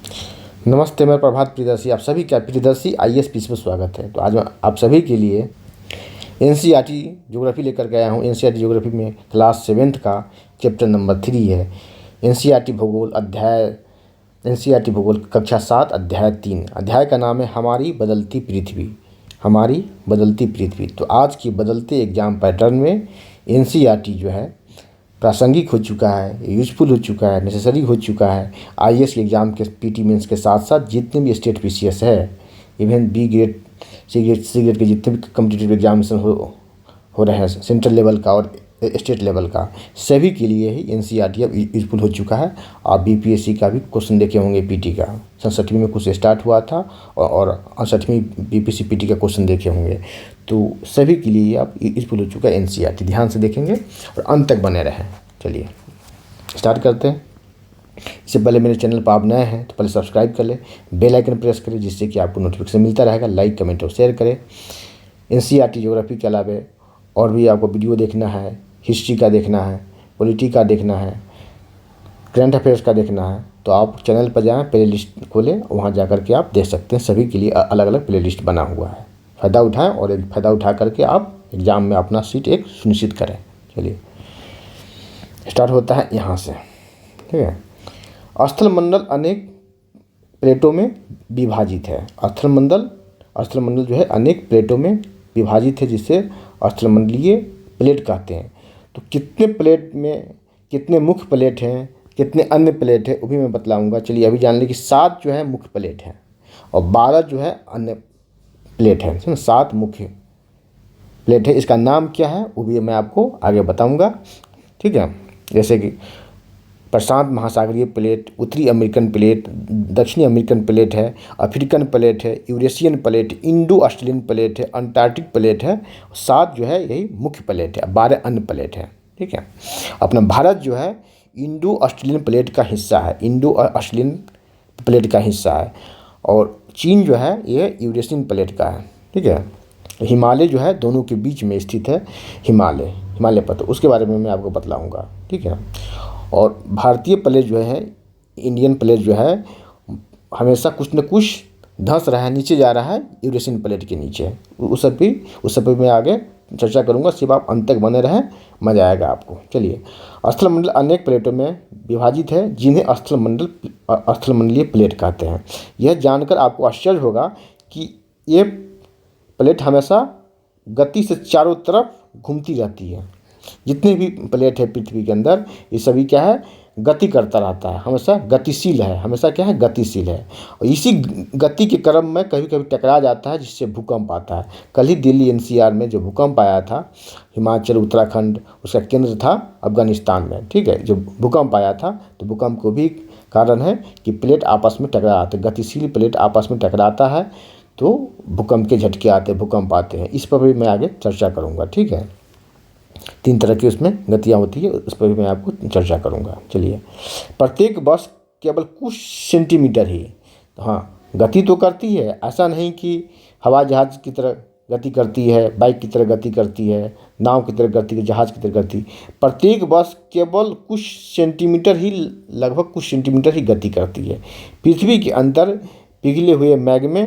नमस्ते, मैं प्रभात प्रियदर्शी, आप सभी का प्रियदर्शी आईएएस पीसी में स्वागत है। तो आज मैं आप सभी के लिए एनसीईआरटी ज्योग्राफी लेकर के आया हूँ। एनसीईआरटी ज्योग्राफी में क्लास 7th का चैप्टर नंबर 3 है। एनसीईआरटी भूगोल कक्षा 7 अध्याय 3। अध्याय का नाम है हमारी बदलती पृथ्वी। हमारी बदलती पृथ्वी। तो आज की बदलते एग्जाम पैटर्न में एनसीईआरटी जो है प्रासंगिक हो चुका है, यूजफुल हो चुका है, नेसेसरी हो चुका है। आईएएस के एग्ज़ाम के पीटी मेंस के साथ साथ जितने भी स्टेट पीसीएस है, even B grade C grade के जितने भी कम्पिटिटिव एग्जामिनेशन हो रहे हैं, सेंट्रल लेवल का और स्टेट लेवल का, सभी के लिए ही एनसीईआरटी अब यूजफुल हो चुका है। आप बीपीएससी का भी क्वेश्चन देखे होंगे, पीटी का 67वीं में कुछ स्टार्ट हुआ था और 68वीं बीपीएससी पीटी का क्वेश्चन देखे होंगे। तो सभी के लिए अब यूजफुल हो चुका है एनसीईआरटी। ध्यान से देखेंगे और अंत तक बने रहें। चलिए स्टार्ट करते हैं। इससे पहले मेरे चैनल पर आप नए हैं तो पहले सब्सक्राइब कर लें, बेल आइकन प्रेस करें, जिससे कि आपको नोटिफिकेशन मिलता रहेगा। लाइक, कमेंट और शेयर करें। एनसीईआरटी ज्योग्राफी के अलावा और भी आपको वीडियो देखना है, हिस्ट्री का देखना है, पॉलिटी का देखना है, करंट अफेयर्स का देखना है, तो आप चैनल पर जाएँ, प्ले लिस्ट खोलें, वहाँ जा कर के आप देख सकते हैं। सभी के लिए अलग अलग प्ले लिस्ट बना हुआ है। फ़ायदा उठाएँ और एक फ़ायदा उठा करके आप एग्ज़ाम में अपना सीट एक सुनिश्चित करें। चलिए स्टार्ट होता है यहाँ से। ठीक है। स्थलमंडल अनेक प्लेटों में विभाजित है। स्थलमंडल जो है अनेक प्लेटों में विभाजित है, जिसे स्थलमंडलीय प्लेट कहते हैं। तो कितने प्लेट में कितने मुख्य प्लेट हैं, कितने अन्य प्लेट हैं, वो भी मैं बतलाऊँगा। चलिए अभी जान लें कि 7 जो है मुख्य प्लेट हैं और 12 जो है अन्य प्लेट हैं। 7 मुख्य प्लेट है। इसका नाम क्या है वो भी मैं आपको आगे बताऊँगा। ठीक है। जैसे कि प्रशांत महासागरीय प्लेट, उत्तरी अमेरिकन प्लेट, दक्षिणी अमेरिकन प्लेट है, अफ्रीकन प्लेट है, Eurasian plate, Indo Australian plate है, अंटार्कटिक प्लेट है। 7 जो है यही मुख्य प्लेट है, 12 अन्य प्लेट है। ठीक है। अपना भारत जो है इंडो ऑस्ट्रेलियन प्लेट का हिस्सा है, इंडो ऑस्ट्रेलियन प्लेट का हिस्सा है। और चीन जो है ये यूरेशियन प्लेट का है। ठीक है। हिमालय जो है दोनों के बीच में स्थित है, हिमालय पर, तो उसके बारे में मैं आपको बतलाऊँगा। ठीक है। और भारतीय प्लेट जो है, इंडियन प्लेट जो है, हमेशा कुछ न कुछ धंस रहा है, नीचे जा रहा है यूरेशियन प्लेट के नीचे। उस सब पे मैं आगे चर्चा करूंगा। सिर्फ आप अंत तक बने रहें, मज़ा आएगा आपको। चलिए, स्थलमंडल अनेक प्लेटों में विभाजित है, जिन्हें स्थलमंडलीय प्लेट कहते हैं। यह जानकर आपको आश्चर्य होगा कि ये प्लेट हमेशा गति से चारों तरफ घूमती रहती है। जितने भी प्लेट है पृथ्वी के अंदर, ये सभी क्या है, गति करता रहता है, हमेशा गतिशील है, हमेशा क्या है, गतिशील है। और इसी गति के क्रम में कभी कभी टकरा जाता है, जिससे भूकंप आता है। कल ही दिल्ली एनसीआर में जो भूकंप आया था, हिमाचल उत्तराखंड, उसका केंद्र था अफगानिस्तान में। ठीक है। जो भूकंप आया था, तो भूकंप को भी कारण है कि प्लेट आपस में टकराते, गतिशील प्लेट आपस में टकराता है तो भूकंप के झटके आते हैं, भूकंप आते हैं। इस पर भी मैं आगे चर्चा करूँगा। ठीक है। 3 तरह की उसमें गतियाँ होती है, उस पर भी मैं आपको चर्चा करूँगा। चलिए, प्रत्येक बस केवल कुछ सेंटीमीटर ही, हाँ, गति तो करती है। ऐसा नहीं कि हवाई जहाज़ की तरह गति करती है, बाइक की तरह गति करती है, नाव की तरह गति, जहाज़ की तरह गति। प्रत्येक बस केवल कुछ सेंटीमीटर ही, लगभग कुछ सेंटीमीटर ही गति करती है। पृथ्वी के अंदर पिघले हुए मैग्मा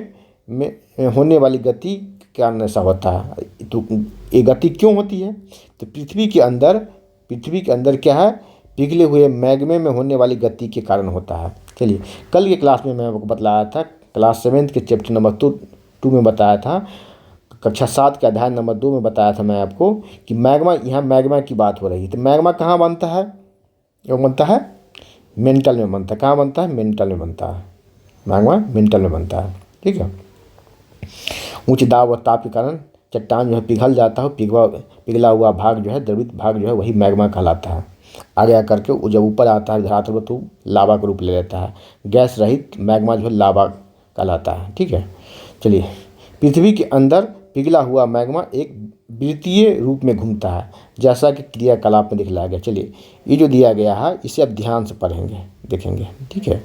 में होने वाली गति के कारण ऐसा होता है। तो ये गति क्यों होती है? तो पृथ्वी के अंदर क्या है, पिघले हुए मैग्मा में होने वाली गति के कारण होता है। चलिए, कल के क्लास में मैं आपको बतलाया था, क्लास 7 के चैप्टर नंबर 2 में बताया था, कक्षा 7 के अध्याय नंबर 2 में बताया था मैं आपको कि मैग्मा, यहाँ मैग्मा की बात हो रही है। तो मैग्मा कहाँ बनता है? वो बनता है मेंटल में बनता है। कहाँ बनता है? मेंटल में बनता है। मैग्मा मेंटल में बनता है। ठीक है। उच्च दाब और ताप के कारण चट्टान जो है पिघल जाता है। पिघला हुआ भाग जो है, द्रवित भाग जो है, वही मैग्मा कहलाता है। आगे आकर के वो जब ऊपर आता है धरातल पर, तो लावा का रूप ले लेता है। गैस रहित मैग्मा जो है लावा कहलाता है। ठीक है। चलिए, पृथ्वी के अंदर पिघला हुआ मैग्मा एक वृत्तीय रूप में घूमता है, जैसा कि क्रियाकलाप में दिखलाया गया। चलिए, ये जो दिया गया है इसे आप ध्यान से पढ़ेंगे, देखेंगे। ठीक है।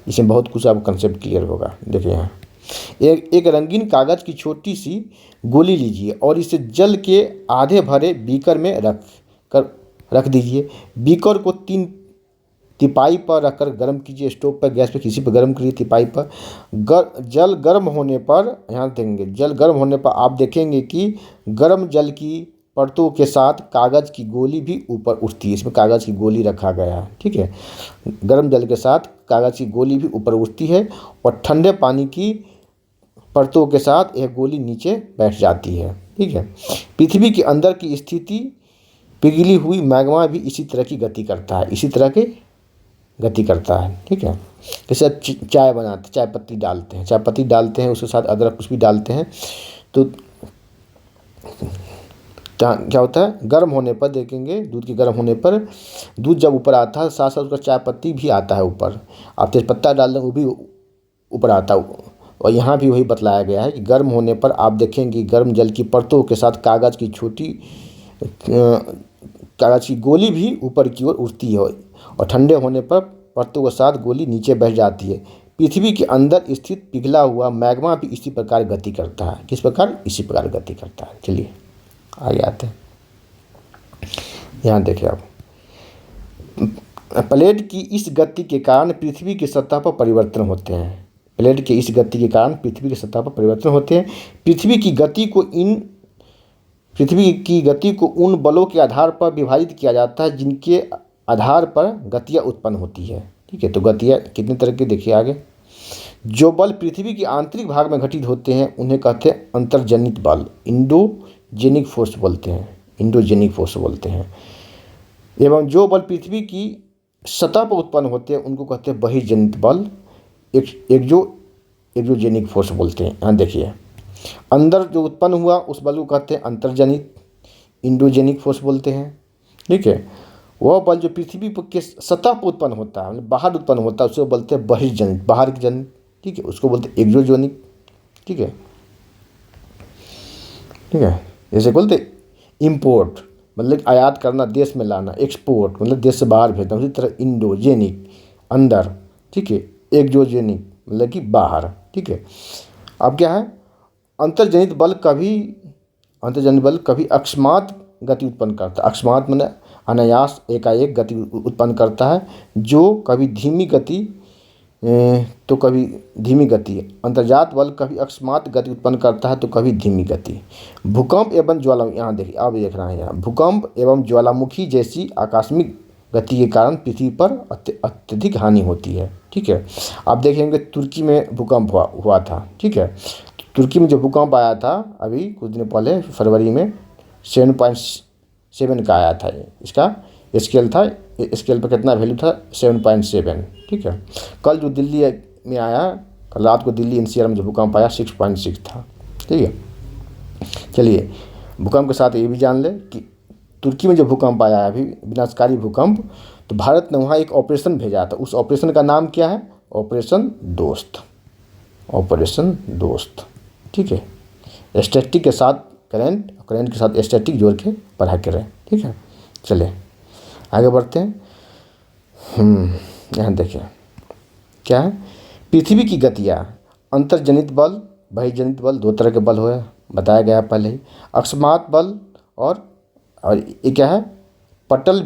इसमें बहुत कुछ आपको कंसेप्ट क्लियर होगा। देखिए, यहाँ एक रंगीन कागज़ की छोटी सी गोली लीजिए और इसे जल के आधे भरे बीकर में रख दीजिए। बीकर को तिपाई पर रखकर गर्म कीजिए, स्टोव पर, गैस पर, किसी पर गर्म करिए तिपाई पर। जल गर्म होने पर, यहाँ देखेंगे, जल गर्म होने पर आप देखेंगे कि गर्म जल की परतों के साथ कागज़ की गोली भी ऊपर उठती है। इसमें कागज़ की गोली रखा गया है, ठीक है। गर्म जल के साथ कागज़ की गोली भी ऊपर उठती है और ठंडे पानी की परतों के साथ यह गोली नीचे बैठ जाती है, ठीक है। पृथ्वी के अंदर की स्थिति पिघली हुई मैग्मा भी इसी तरह की गति करता है, इसी तरह की गति करता है, ठीक है। जैसे आप चाय बनाते, चाय पत्ती डालते हैं, चाय पत्ती डालते हैं, उसके साथ अदरक कुछ भी डालते हैं, तो क्या होता है, गर्म होने पर देखेंगे, दूध के गर्म होने पर दूध जब ऊपर आता है साथ साथ उसका चाय पत्ती भी आता है ऊपर। आप तेज़पत्ता डाल दें वो भी ऊपर आता है। और यहाँ भी वही बतलाया गया है कि गर्म होने पर आप देखेंगे गर्म जल की परतों के साथ कागज़ की गोली भी ऊपर की ओर उठती है और ठंडे होने पर परतों के साथ गोली नीचे बैठ जाती है। पृथ्वी के अंदर स्थित पिघला हुआ मैग्मा भी इसी प्रकार गति करता है। किस प्रकार? इसी प्रकार गति करता है। चलिए आगे आते हैं। यहाँ देखिए आप, प्लेट की इस गति के कारण पृथ्वी की सतह पर परिवर्तन होते हैं। प्लेट की इस गति के कारण पृथ्वी की सतह पर परिवर्तन होते हैं। पृथ्वी की गति को उन बलों के आधार पर विभाजित किया जाता है जिनके आधार पर गतियाँ उत्पन्न होती है, ठीक है। तो गतियाँ कितने तरह की देखिए आगे। जो बल पृथ्वी के आंतरिक भाग में घटित होते हैं उन्हें कहते हैं अंतर्जनित बल, इंडोजेनिक फोर्स बोलते हैं। एवं जो बल पृथ्वी की सतह पर उत्पन्न होते हैं उनको कहते हैं बहिर्जनित बल, एक्सोजेनिक फोर्स बोलते हैं। यहाँ देखिए, अंदर जो उत्पन्न हुआ उस बल को कहते हैं अंतर्जनित, इंडोजेनिक फोर्स बोलते हैं, ठीक है। वह बल जो पृथ्वी के सतह पर उत्पन्न होता है, बाहर उत्पन्न होता है, उसको बोलते हैं बहिर्जनित, बाहर की जनित, ठीक है। उसको बोलते हैं एक्सोजेनिक, ठीक है। जैसे बोलते इम्पोर्ट मतलब आयात करना, देश में लाना, एक्सपोर्ट मतलब देश से बाहर भेजना। उसी तरह इंडोजेनिक अंदर, ठीक है, एक्सोजेनिक मतलब कि बाहर, ठीक है। अब क्या है, अंतर्जनित बल कभी अकस्मात गति उत्पन्न करता है। अकस्मात मतलब अनायास एकाएक गति उत्पन्न करता है, जो कभी धीमी गति तो कभी धीमी गति। अंतर्जात बल कभी अकस्मात गति उत्पन्न करता है तो कभी धीमी गति। भूकंप एवं ज्वालामुखी, यहाँ देखिए आप देख रहे हैं, यहाँ भूकंप एवं ज्वालामुखी जैसी आकस्मिक गति के कारण पृथ्वी पर अत्यधिक हानि होती है, ठीक है। आप देखेंगे तुर्की में भूकंप हुआ था, ठीक है। तुर्की में जो भूकंप आया था अभी कुछ दिन पहले फरवरी में 7.7 का आया था। इसका स्केल था, स्केल पर कितना वैल्यू था, 7.7, ठीक है। कल जो दिल्ली में आया, कल रात को दिल्ली एनसीआर में जो भूकंप आया 6.6 था, ठीक है। चलिए भूकंप के साथ ये भी जान ले कि तुर्की में जो भूकंप आया है अभी, विनाशकारी भूकंप, तो भारत ने वहाँ एक ऑपरेशन भेजा था। उस ऑपरेशन का नाम क्या है? ऑपरेशन दोस्त, ठीक है। स्टैटिक के साथ करंट, करंट के साथ स्टैटिक जोड़ के पढ़ा करें, ठीक है। चलिए आगे बढ़ते हैं। यहाँ देखिए क्या है, पृथ्वी की गतियाँ, अंतर्जनित बल, बहिर्जनित बल, दो तरह के बल हुए, बताया गया पहले ही। अकस्मात बल और ये क्या है, पटल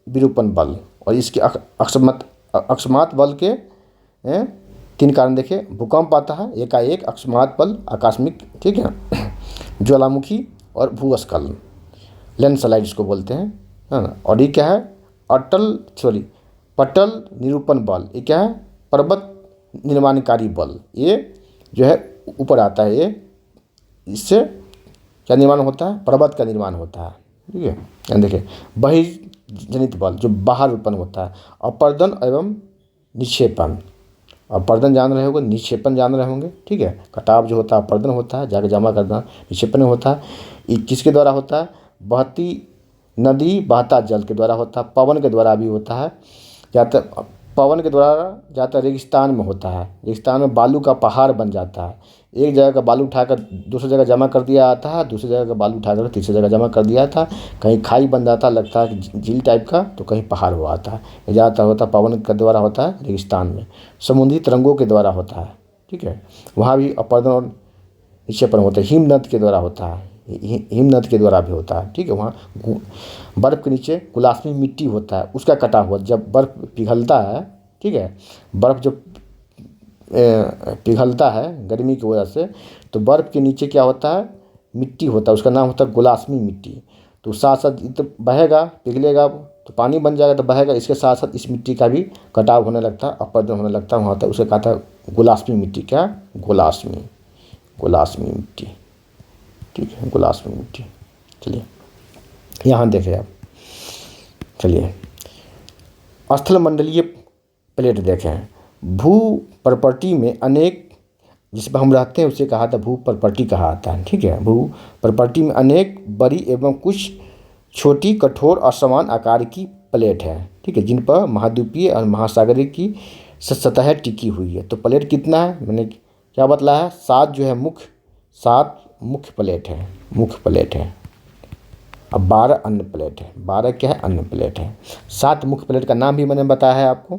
विरूपण बल। और इसके अकस्मात बल के 3 कारण देखिए, भूकंप आता है एकाएक, अकस्मात बल आकस्मिक, ठीक है, ज्वालामुखी और भूस्खलन, लैंडस्लाइड इसको बोलते हैं, है ना। और ये क्या है, पटल निरूपण बल, ये क्या है, पर्वत निर्माणकारी बल। ये जो है ऊपर आता है, ये इससे क्या निर्माण होता है, पर्वत का निर्माण होता है, ठीक है। यहाँ देखिए बहिर्जनित बल जो बाहर उत्पन्न होता है, अपर्दन एवं निक्षेपण। अपर्दन जान रहे होंगे, निक्षेपण जान रहे होंगे, ठीक है। कटाव जो होता है अपर्दन होता है, जाकर जमा करना निक्षेपण होता है। ये किसके द्वारा होता है, बहती नदी बहता जल के द्वारा होता है, पवन के द्वारा भी होता है। पवन के द्वारा ज़्यादातर रेगिस्तान में होता है। रेगिस्तान में बालू का पहाड़ बन जाता है, एक जगह का बालू उठाकर दूसरी जगह जमा कर दिया जाता है, दूसरी जगह का बालू उठाकर तीसरी जगह जमा कर दिया था। कहीं खाई बन जाता लगता है झील टाइप का, तो कहीं पहाड़ हुआ आता है। ये ज़्यादातर होता है पवन के द्वारा होता है रेगिस्तान में। समुद्री तरंगों के द्वारा होता है, ठीक है। वहाँ भी अपर्दन और निक्षेपण होता है। हिमनद के द्वारा होता है, हिमनद के द्वारा भी होता है। ठीक है, वहाँ बर्फ़ के नीचे गुलाष्मी मिट्टी होता है, उसका कटा हुआ। जब बर्फ़ पिघलता है, ठीक है, बर्फ़ जब पिघलता है गर्मी की वजह से, तो बर्फ़ के नीचे क्या होता है, मिट्टी होता है, उसका नाम होता है गुलाष्मी मिट्टी। तो साथ साथ तो बहेगा, पिघलेगा तो पानी बन जाएगा, तो बहेगा, इसके साथ साथ इस मिट्टी का भी कटाव होने लगता है, अपरदन होने लगता है, वहाँ होता है, उसे कहता है गुलाष्मी मिट्टी। क्या? गुलाष्मी मिट्टी। ठीक है, गुलाष्मी मिट्टी। चलिए यहाँ देखें आप, चलिए स्थलमंडलीय प्लेट देखें। भू प्रॉपर्टी में अनेक, जिस पर हम रहते हैं उसे कहा था भू प्रॉपर्टी कहा आता है। ठीक है, भू प्रॉपर्टी में अनेक बड़ी एवं कुछ छोटी कठोर असमान आकार की प्लेट है। ठीक है, जिन पर महाद्वीपीय और महासागरीय की सतह टिकी हुई है। तो प्लेट कितना है, मैंने क्या बतलाया है, 7 जो है सात मुख्य प्लेट है, मुख्य प्लेट है। अब 12 अन्य प्लेट है, 12 क्या है, अन्य प्लेट है। 7 मुख्य प्लेट का नाम भी मैंने बताया है आपको,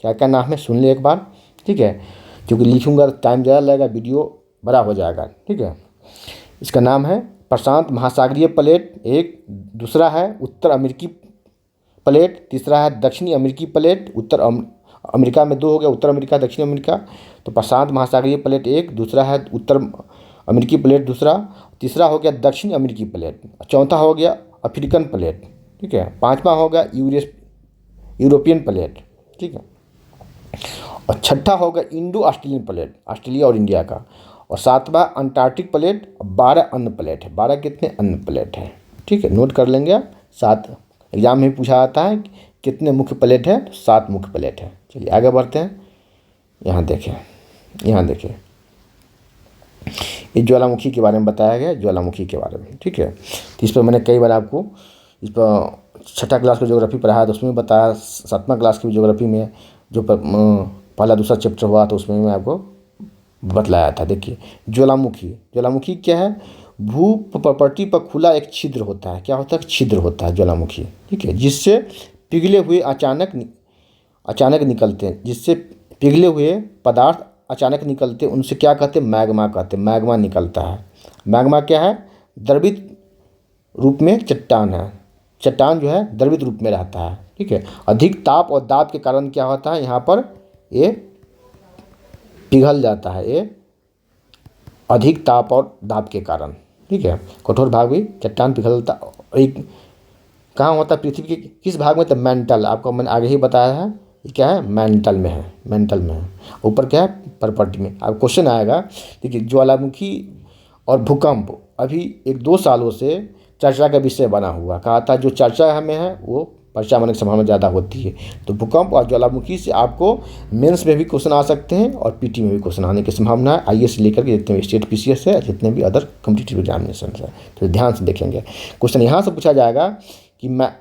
क्या क्या नाम है सुन ले एक बार। ठीक है, क्योंकि लिखूंगा टाइम ज़्यादा लगेगा, वीडियो बड़ा हो जाएगा। ठीक है, इसका नाम है प्रशांत महासागरीय प्लेट एक, दूसरा है उत्तर अमेरिकी प्लेट, तीसरा है दक्षिणी अमेरिकी प्लेट। उत्तर अमेरिका में 2 हो गया, उत्तर अमेरिका दक्षिण अमेरिका। तो प्रशांत महासागरीय प्लेट एक, दूसरा है उत्तर अमेरिकी प्लेट दूसरा, तीसरा हो गया दक्षिण अमेरिकी प्लेट, चौथा हो गया अफ्रीकन प्लेट। ठीक है, पांचवा हो गया यूरोपियन प्लेट। ठीक है, और छठा होगा इंडो ऑस्ट्रेलियन प्लेट, ऑस्ट्रेलिया और इंडिया का। और सातवां अंटार्कटिक प्लेट। 12 अन्य प्लेट है, 12 कितने अन्य प्लेट है। ठीक है, नोट कर लेंगे आप। 7 एग्जाम में पूछा जाता है कितने मुख्य प्लेट है, तो 7 मुख्य प्लेट है। चलिए आगे बढ़ते हैं। यहाँ देखें, यहाँ देखें, ये ज्वालामुखी के बारे में बताया गया, ज्वालामुखी के बारे में। ठीक है, तो इस पर मैंने कई बार आपको इस पर 6ठी क्लास का ज्योग्राफी पढ़ाया तो उसमें बताया, 7वां क्लास की ज्योग्राफी में जो पहला दूसरा चैप्टर हुआ तो उसमें मैं आपको बतलाया था। देखिए ज्वालामुखी क्या है, भू प्रॉपर्टी पर खुला एक छिद्र होता है। क्या होता है, छिद्र होता है ज्वालामुखी। ठीक है, जिससे पिघले हुए अचानक निकलते हैं, जिससे पिघले हुए पदार्थ अचानक निकलते हैं, उनसे क्या कहते हैं, मैग्मा कहते हैं। मैग्मा निकलता है। मैग्मा क्या है, द्रवित रूप में चट्टान है। चट्टान जो है द्रवित रूप में रहता है। ठीक है, अधिक ताप और दाब के कारण क्या होता है, यहाँ पर ये पिघल जाता है, ये अधिक ताप और दाब के कारण। ठीक है, कठोर भाग भी चट्टान पिघलता। एक कहाँ होता है, पृथ्वी के किस भाग में, तो मेंटल, आपको मैंने आगे ही बताया है, ये क्या है, मेंटल में है, मेंटल में है। ऊपर क्या है, प्रॉपर्टी में। अब क्वेश्चन आएगा, देखिए ज्वालामुखी और भूकंप अभी 1-2 सालों से चर्चा का विषय बना हुआ। कहा था जो चर्चा में है वो परीक्षा बनने की संभावना ज़्यादा होती है। तो भूकंप और ज्वालामुखी से आपको मेंस में भी क्वेश्चन आ सकते हैं और पीटी में भी क्वेश्चन आने की संभावना है। आईएएस लेकर के जितने भी स्टेट पीसीएस है, जितने भी अदर कॉम्पिटिटिव एग्जामिनेशन है, तो ध्यान से देखेंगे। क्वेश्चन यहाँ से पूछा जाएगा कि मैं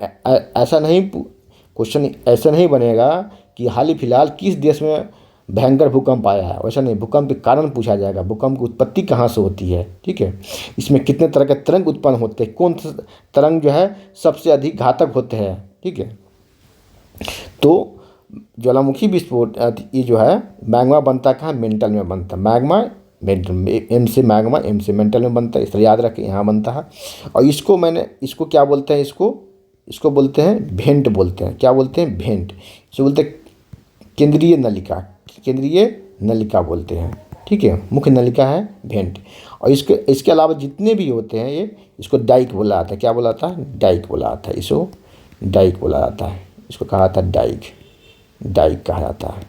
ऐसा नहीं, क्वेश्चन ऐसा नहीं बनेगा कि हाल ही फिलहाल किस देश में भयंकर भूकंप आया है, वैसा नहीं, भूकंप के कारण पूछा जाएगा, भूकंप की उत्पत्ति कहाँ से होती है। ठीक है, इसमें कितने तरह के तरंग उत्पन्न होते हैं, कौन तरंग जो है सबसे अधिक घातक होते हैं। ठीक है, तो ज्वालामुखी विस्फोट ये जो है मैग्मा बनता कहाँ, मेंटल में बनता है। मैग्मा एम से मैग्मा, एम से मेंटल में बनता है, इस तरह याद रखें, यहाँ बनता है। और इसको क्या बोलते हैं, इसको बोलते हैं भेंट बोलते हैं। क्या बोलते हैं, भेंट। इसको बोलते हैं केंद्रीय नलिका बोलते हैं। ठीक है, मुख्य नलिका है भेंट। और इसके अलावा जितने भी होते हैं ये, इसको डाइक बोला जाता है। क्या बोला जाता है, डाइक बोला जाता है। इसको डाइक बोला जाता है, इसको कहा जाता है डाइक कहा जाता है।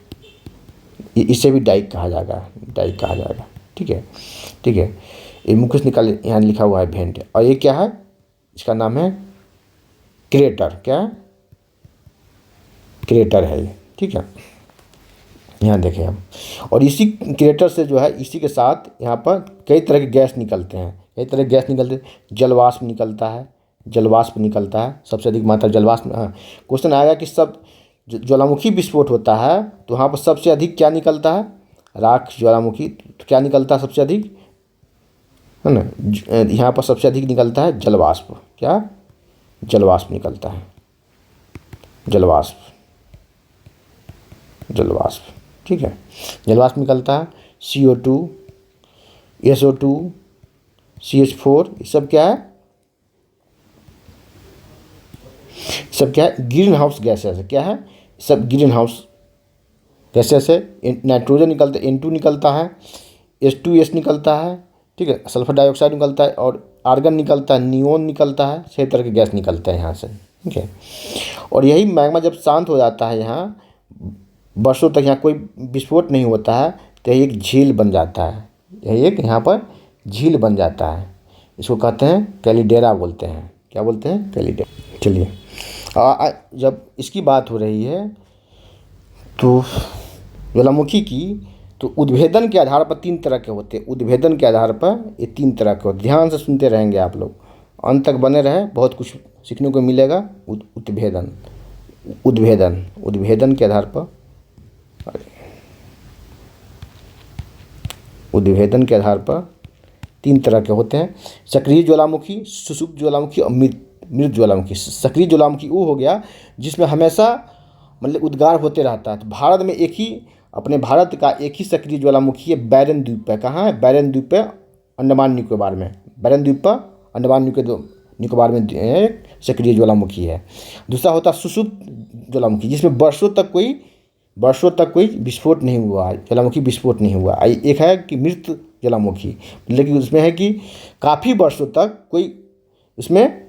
इसे भी डाइक कहा जाएगा। ठीक है, ये मुख्य निकाल, यहाँ लिखा हुआ है भेंट। और ये क्या है, इसका नाम है क्रेटर। क्या है, क्रेटर है ये। ठीक है, यहाँ देखें हम। और इसी क्रेटर से जो है, इसी के साथ यहाँ पर कई तरह के गैस निकलते हैं, जलवाष्प निकलता है, सबसे अधिक मात्रा जलवाष्प। हाँ, क्वेश्चन आएगा कि सब ज्वालामुखी विस्फोट होता है तो वहाँ पर सबसे अधिक क्या निकलता है, राख ज्वालामुखी, तो क्या निकलता है सबसे अधिक, है ना, यहाँ पर सबसे अधिक निकलता है जलवाष्प। क्या, जलवाष्प निकलता है, जलवाष्प। ठीक है, जलवाष्प निकलता है। CO2, SO2, CH4, ये सब क्या है, सब क्या है, ग्रीन हाउस गैसेस है। क्या है, सब ग्रीन हाउस गैसेस है। नाइट्रोजन निकलता है, N2 निकलता है, H2S निकलता है, ठीक है, सल्फर डाइऑक्साइड निकलता है, और आर्गन निकलता है, नियोन निकलता है, 6 तरह के गैस निकलते हैं यहाँ से, ठीक है। और यही मैग्मा जब शांत हो जाता है यहाँ वर्षों तक, यहाँ कोई विस्फोट नहीं होता है, तो यही एक झील बन जाता है, यही एक यहाँ पर झील बन जाता है। इसको कहते हैं कैलिडेरा बोलते हैं। क्या बोलते हैं, कैलिडेरा। चलिए जब इसकी बात हो रही है तो ज्वालामुखी की, तो उद्भेदन के आधार पर 3 तरह के होते हैं। उद्भेदन के आधार पर ये 3 तरह के होते हैं। ध्यान से सुनते रहेंगे आप लोग, अंत तक बने रहे, बहुत कुछ सीखने को मिलेगा। उद्भेदन, उद्भेदन, उद्भेदन के आधार पर, उद्भेदन के आधार पर 3 तरह के होते हैं। सक्रिय ज्वालामुखी, सुषुप्त ज्वालामुखी और मृत ज्वालामुखी। सक्रिय ज्वालामुखी वो हो गया जिसमें हमेशा मतलब उद्गार होते रहता है। तो भारत में एक ही, अपने भारत का एक ही सक्रिय ज्वालामुखी है, बैरन द्वीप पे। कहाँ है, बैरन द्वीप पे, अंडमान निकोबार में। बैरन द्वीप पर अंडमान निकोबार में एक सक्रिय ज्वालामुखी है। दूसरा होता है सुषुप्त ज्वालामुखी, जिसमें वर्षों तक कोई विस्फोट नहीं हुआ है, ज्वालामुखी विस्फोट नहीं हुआ। एक है कि मृत ज्वालामुखी, लेकिन उसमें है कि काफ़ी वर्षों तक कोई उसमें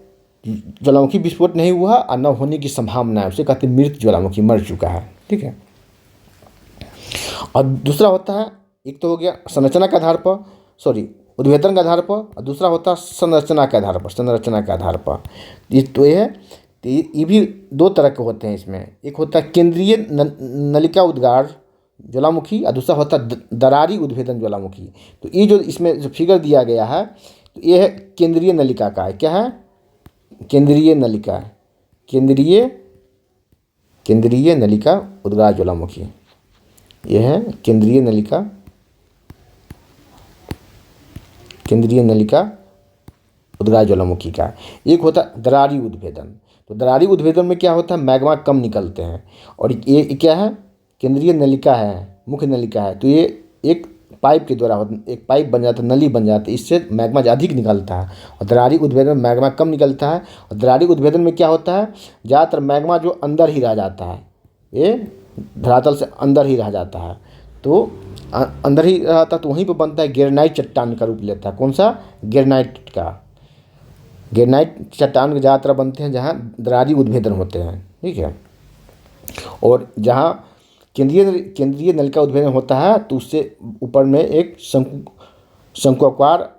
ज्वालामुखी विस्फोट नहीं हुआ और न होने की संभावना है, उसे कहते हैं मृत ज्वालामुखी, मर चुका है, ठीक है। और दूसरा होता है, एक तो हो गया संरचना के आधार पर, सॉरी उद्भेदन के आधार पर, और दूसरा होता है संरचना के आधार पर, संरचना के आधार पर। ये तो ये है, तो ये भी 2 तरह के होते हैं इसमें। एक होता है केंद्रीय नलिका उद्गार ज्वालामुखी, और दूसरा होता है दरारी उद्भेदन ज्वालामुखी। तो ये जो इसमें जो फिगर दिया गया है, तो ये है केंद्रीय नलिका का है। क्या है, केंद्रीय नलिका, केंद्रीय नलिका उद्गार ज्वालामुखी। यह है केंद्रीय नलिका उद्गार ज्वालामुखी का। एक होता है दरारी उद्भेदन। तो दरारी उद्भेदन में क्या होता है, मैग्मा कम निकलते हैं। और ये क्या है, केंद्रीय नलिका है, मुख्य नलिका है। तो ये एक पाइप के द्वारा होता, एक पाइप बन जाता है, नली बन जाती है, इससे मैग्मा अधिक निकलता है। और दरारी उद्भेदन में मैग्मा कम निकलता है। और दरारी उद्भेदन में क्या होता है, ज़्यादातर मैग्मा जो अंदर ही रह जाता है, ये धरातल से अंदर ही रह जाता है। तो अंदर ही रहता है, तो वहीं पर बनता है, ग्रेनाइट चट्टान का रूप लेता है। कौन सा, ग्रेनाइट का। ग्रेनाइट चट्टान ज़्यादातर बनते हैं जहाँ दरारी उद्भेदन होते हैं, ठीक है। और जहाँ केंद्रीय नलिका उद्भेदन होता है, तो उससे ऊपर में एक शंकुआकार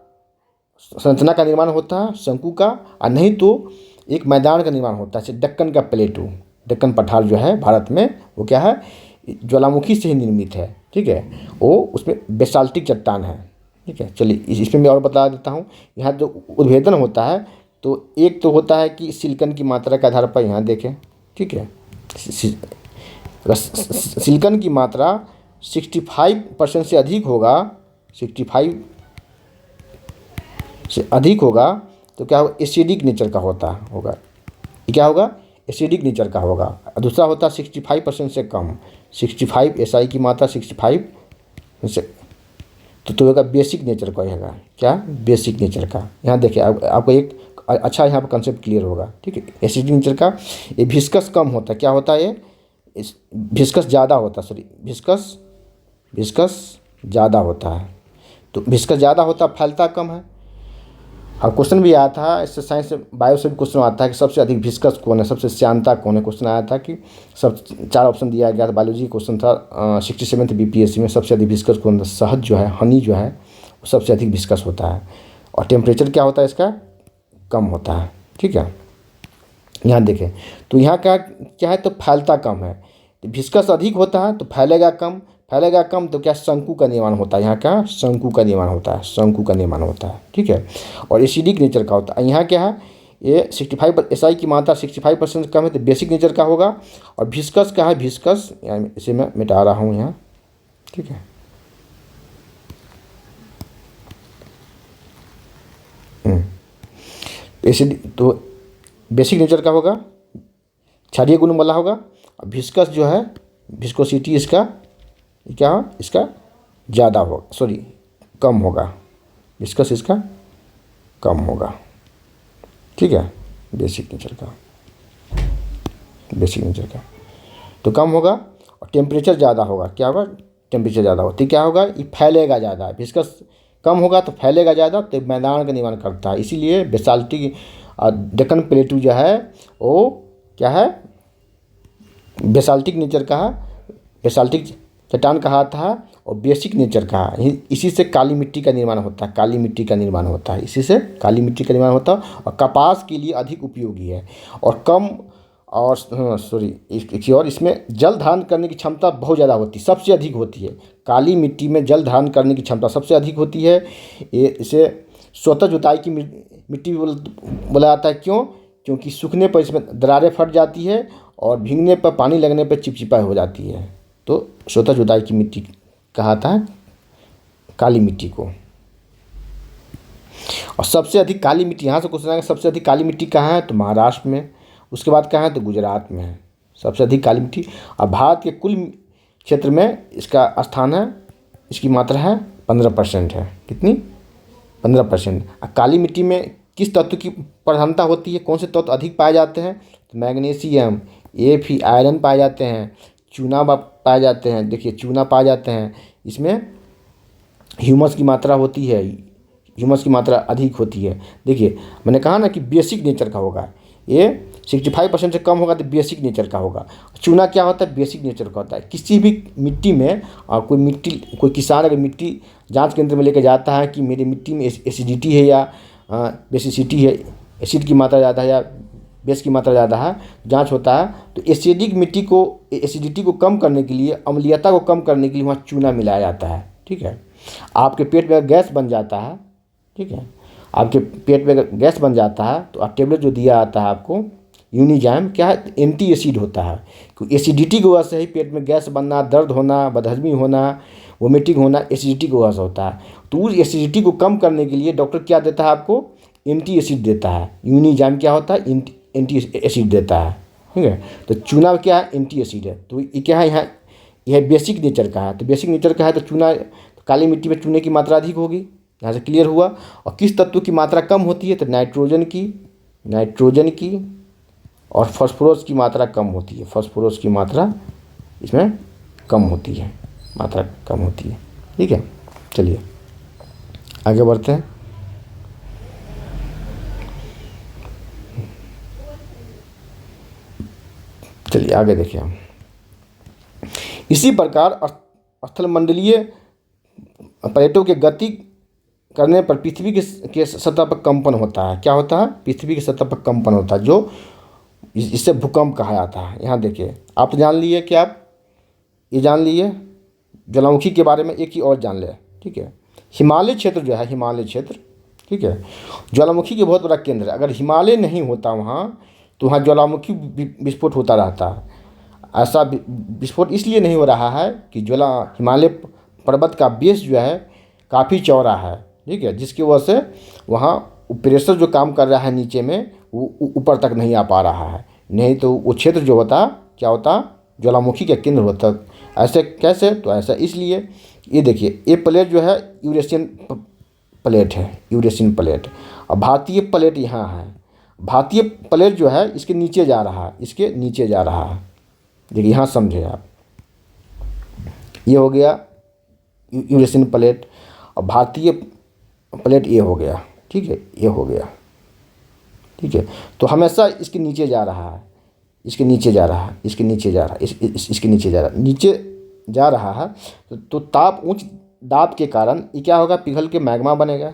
संरचना का निर्माण होता है, शंकु का, और नहीं तो एक मैदान का निर्माण होता है। जैसे दक्कन का प्लेटू, दक्कन पठार जो है भारत में, वो क्या है, ज्वालामुखी से ही निर्मित है, ठीक है। वो उसमें बेसाल्टिक चट्टान है, ठीक है। चलिए इसमें मैं और बता देता हूँ। यहाँ जो उद्भेदन होता है, तो एक तो होता है कि सिलिकॉन की मात्रा के आधार पर, यहाँ देखें, ठीक है, सिलिकॉन की मात्रा 65% से अधिक होगा, 65 से अधिक होगा, तो क्या होगा, एसिडिक नेचर का होगा। ये क्या होगा, एसिडिक नेचर का होगा। दूसरा होता है 65% से कम, 65 SI की मात्रा 65 से, तो होगा बेसिक नेचर का रहेगा। क्या, बेसिक नेचर का। यहाँ देखिए आपको एक अच्छा यहाँ पर कंसेप्ट क्लियर होगा, ठीक है। एसिडिक नेचर का, ये विस्कस कम होता है। क्या होता है, ये विस्कस ज़्यादा होता है, सॉरी विस्कस ज़्यादा होता है। तो विस्कस ज़्यादा होता है, फैलता कम है। अब क्वेश्चन भी आया था, इससे साइंस से, बायो से भी क्वेश्चन आता है कि सबसे अधिक विस्कस कौन है, सबसे श्यानता कौन है। क्वेश्चन आया था कि सब 4 ऑप्शन दिया गया था। बायोलॉजी क्वेश्चन था 67th BPSC में, सबसे अधिक विस्कस कौन था। शहद जो है, हनी जो है, वो सबसे अधिक विस्कस होता है। और टेम्परेचर क्या होता है इसका, कम होता है, ठीक है। यहाँ देखें, तो यहाँ क्या है, तो फैलता कम है। तो विस्कस अधिक होता है तो फैलेगा कम, तो क्या, शंकु का निर्माण होता है। यहाँ क्या, शंकु का निर्माण होता है, ठीक है। और एसिडिक नेचर का होता है। यहाँ क्या है, ये 65 SI की मात्रा 65% कम है, तो बेसिक नेचर का होगा। और विस्कस का है, विस्कस, इसे मैं मिटा रहा हूँ यहाँ, ठीक है। एसिड, तो बेसिक नेचर का होगा, क्षारीय गुण वाला होगा। और विस्कस जो है, विस्कोसिटी इसका क्या हो, इसका ज़्यादा होगा, सॉरी कम होगा। विस्कस इसका कम होगा। ठीक है, बेसिक नेचर का, बेसिक नेचर का तो कम होगा। और टेम्परेचर ज़्यादा होगा, क्या होगा, टेम्परेचर ज़्यादा हो तो क्या होगा, ये फैलेगा ज़्यादा। विस्कस कम होगा तो फैलेगा ज़्यादा, तो मैदान का निर्माण करता है। इसीलिए बेसाल्टिक डेक्कन प्लेटू जो है वो क्या है, बेसाल्टिक नेचर का है, बेसाल्टिक चट्टान कहाता है और बेसिक नेचर का है। इसी से काली मिट्टी का निर्माण होता है, काली मिट्टी का निर्माण होता है, इसी से काली मिट्टी का निर्माण होता है। और कपास के लिए अधिक उपयोगी है और कम और और इसमें जल धारण करने की क्षमता बहुत ज़्यादा होती है, सबसे अधिक होती है। काली मिट्टी में जल धारण करने की क्षमता सबसे अधिक होती है। ये इसे स्वतः जुताई की मिट्टी भी बोला जाता है। क्यों? क्योंकि सूखने पर इसमें दरारें फट जाती है और भीगने पर, पानी लगने पर चिपचिपा हो जाती है, तो स्वतः जुताई की मिट्टी कहाता है काली मिट्टी को। और सबसे अधिक काली मिट्टी, यहाँ से क्वेश्चन आएगा, सबसे अधिक काली मिट्टी कहाँ है, तो महाराष्ट्र में। उसके बाद कहाँ है, तो गुजरात में है सबसे अधिक काली मिट्टी। और भारत के कुल क्षेत्र में इसका स्थान है, इसकी मात्रा है 15% है। कितनी? 15%। काली मिट्टी में किस तत्व की प्रधानता होती है, कौन से तत्व अधिक पाए जाते हैं, तो मैग्नीशियम, Fe, आयरन पाए जाते हैं, चूना पाए जाते हैं। देखिए चूना पाए जाते हैं। इसमें ह्यूमस की मात्रा होती है, ह्यूमस की मात्रा अधिक होती है। देखिए मैंने कहा ना कि बेसिक नेचर का होगा, ये 65% से कम होगा तो बेसिक नेचर का होगा। चूना क्या होता है, बेसिक नेचर का होता है। किसी भी मिट्टी में कोई किसान अगर मिट्टी जांच केंद्र में लेकर जाता है कि मेरी मिट्टी में एसिडिटी है या बेसिसिटी है, एसिड की मात्रा ज़्यादा है या बेस की मात्रा ज़्यादा है, जांच होता है, तो एसिडिक मिट्टी को, एसिडिटी को कम करने के लिए, अम्लीयता को कम करने के लिए वहाँ चूना मिलाया जाता है। ठीक है, आपके पेट में गैस बन जाता है, ठीक है, आपके पेट में गैस बन जाता है तो आप टेबलेट जो दिया जाता है आपको यूनिजाइम, क्या है, एंटी एसिड होता है। क्योंकि एसिडिटी की वजह से ही पेट में गैस बनना, दर्द होना, बदहजमी होना, वोमिटिंग होना एसिडिटी की वजह से होता है। तो उस एसिडिटी को कम करने के लिए डॉक्टर क्या देता है आपको, एंटी एसिड देता है। यूनिजाइम क्या होता है, एंटी एसिड देता है। ठीक है, तो चूना क्या है, एंटी एसिड है। तो ये क्या है, यहाँ यह बेसिक नेचर का है। तो बेसिक नेचर का है तो चूना, तो काली मिट्टी में चूने की मात्रा अधिक होगी, यहाँ से क्लियर हुआ। और किस तत्व की मात्रा कम होती है, तो नाइट्रोजन की और फास्फोरस की मात्रा कम होती है। फास्फोरस की मात्रा इसमें कम होती है, मात्रा कम होती है। ठीक है, चलिए आगे बढ़ते हैं। चलिए आगे देखिए हम। इसी प्रकार स्थलमंडलीय प्लेटों के गति करने पर पृथ्वी के सतह पर कंपन होता है। क्या होता है, पृथ्वी की सतह पर कंपन होता है, जो इससे भूकंप कहा जाता है। यहाँ देखिए, आप जान लिए कि आप ये जान लिए ज्वालामुखी के बारे में, एक ही और जान ले। ठीक है, हिमालय क्षेत्र जो है, हिमालय क्षेत्र, ठीक है, ज्वालामुखी के बहुत बड़ा केंद्र है। अगर हिमालय नहीं होता वहाँ, तो वहाँ ज्वालामुखी विस्फोट होता रहता है। ऐसा विस्फोट इसलिए नहीं हो रहा है कि हिमालय पर्वत का बेस जो है काफ़ी चौड़ा है। ठीक है, जिसकी वजह से वहाँ प्रेशर जो काम कर रहा है नीचे में, वो ऊपर तक नहीं आ पा रहा है। नहीं तो वो क्षेत्र जो होता, क्या होता, ज्वालामुखी का केंद्र होता। ऐसे कैसे, तो ऐसा इसलिए, ये देखिए ये प्लेट जो है यूरेशियन प्लेट है, यूरेशियन प्लेट। और भारतीय प्लेट यहाँ है। भारतीय प्लेट जो है इसके नीचे जा रहा है, इसके नीचे जा रहा है। देखिए यहाँ समझे आप, ये हो गया यूरेशियन प्लेट और भारतीय प्लेट ये हो गया। ठीक है, ये हो गया। ठीक है, तो हमेशा इसके नीचे जा रहा है, इसके नीचे जा रहा है, इसके नीचे जा रहा है, इसके नीचे जा रहा है, नीचे जा रहा है। तो ताप, उच्च दाब के कारण ये क्या होगा, पिघल के मैग्मा बनेगा,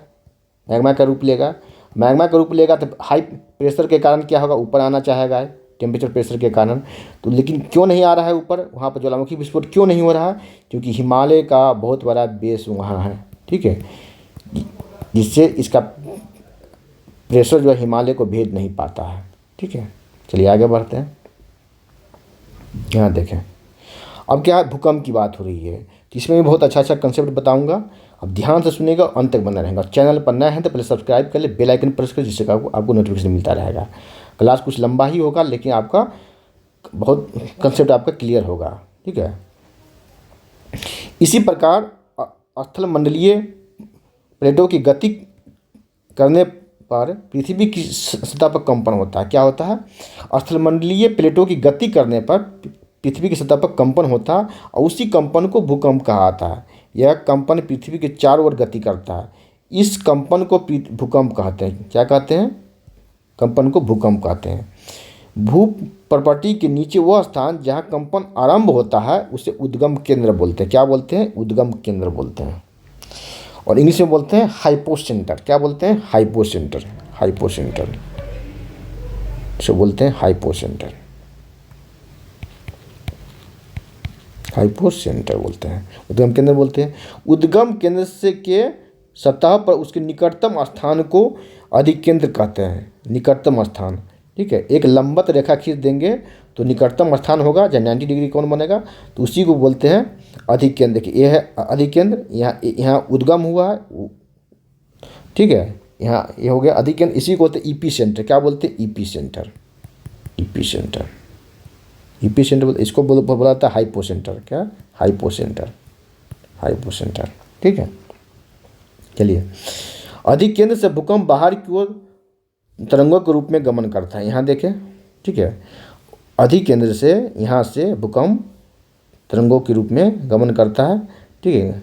मैग्मा का रूप लेगा। मैग्मा का रूप लेगा तो हाई प्रेशर के कारण क्या होगा, ऊपर आना चाहेगा, टेम्परेचर प्रेशर के कारण। तो लेकिन क्यों नहीं आ रहा है ऊपर, वहाँ पर ज्वालामुखी विस्फोट क्यों नहीं हो रहा है, क्योंकि हिमालय का बहुत बड़ा बेस वहाँ है। ठीक है, जिससे इसका प्रेशर जो है हिमालय को भेद नहीं पाता है। ठीक है, चलिए आगे बढ़ते हैं। यहाँ देखें, अब क्या है, भूकंप की बात हो रही है, तो इसमें भी बहुत अच्छा कंसेप्ट बताऊंगा। अब ध्यान से सुनेगा, अंत तक बना रहेगा। चैनल पर नए हैं तो पहले सब्सक्राइब कर ले, बेल आइकन प्रेस कर, जिससे आपको नोटिफिकेशन मिलता रहेगा। क्लास कुछ लंबा ही होगा, लेकिन आपका बहुत कंसेप्ट आपका क्लियर होगा। ठीक है, इसी प्रकार स्थलमंडलीय प्लेटों की गति करने पर पृथ्वी की सतह पर कंपन होता है। क्या होता है? स्थलमंडलीय प्लेटों की गति करने पर पृथ्वी की सतह पर कंपन होता है और उसी कंपन को भूकंप कहा जाता है। यह कंपन पृथ्वी के चारों ओर गति करता है। इस कंपन को भूकंप कहते हैं। क्या कहते हैं? कंपन को भूकंप कहते हैं। भू प्रपट्टी के नीचे वह स्थान जहाँ कंपन आरंभ होता है उसे उद्गम केंद्र बोलते हैं। क्या बोलते हैं? उद्गम केंद्र बोलते हैं। और इंग्लिश में बोलते हैं हाइपोसेंटर। क्या बोलते हैं? हाइपोसेंटर। हाइपोसेंटर से बोलते हैं हाइपोसेंटर। हाइपोसेंटर बोलते हैं, उद्गम केंद्र बोलते हैं। उद्गम केंद्र से के सतह पर उसके निकटतम स्थान को अधिकेंद्र कहते हैं। निकटतम स्थान, ठीक है। एक लंबवत रेखा खींच देंगे तो निकटतम स्थान होगा, जब 90 डिग्री कोण बनेगा तो उसी को बोलते हैं अधिकेंद्र। देखिए ये है अधिकेंद्र, यहाँ उद्गम हुआ है, ठीक है। यहाँ ये हो गया अधिकेंद्र, इसी को बोलते हैं ईपी सेंटर। क्या बोलते हैं? EP centre. EP centre, EP centre बोलते, इसको बोला जाता है हाइपोसेंटर। क्या? हाइपोसेंटर। हाइपोसेंटर, ठीक है। चलिए, अधिकेंद्र से भूकंप बाहर की ओर तरंगों के रूप में गमन करता है। यहाँ देखें, ठीक है। अधिकेंद्र से यहाँ से भूकंप तरंगों के रूप में गमन करता है, ठीक है।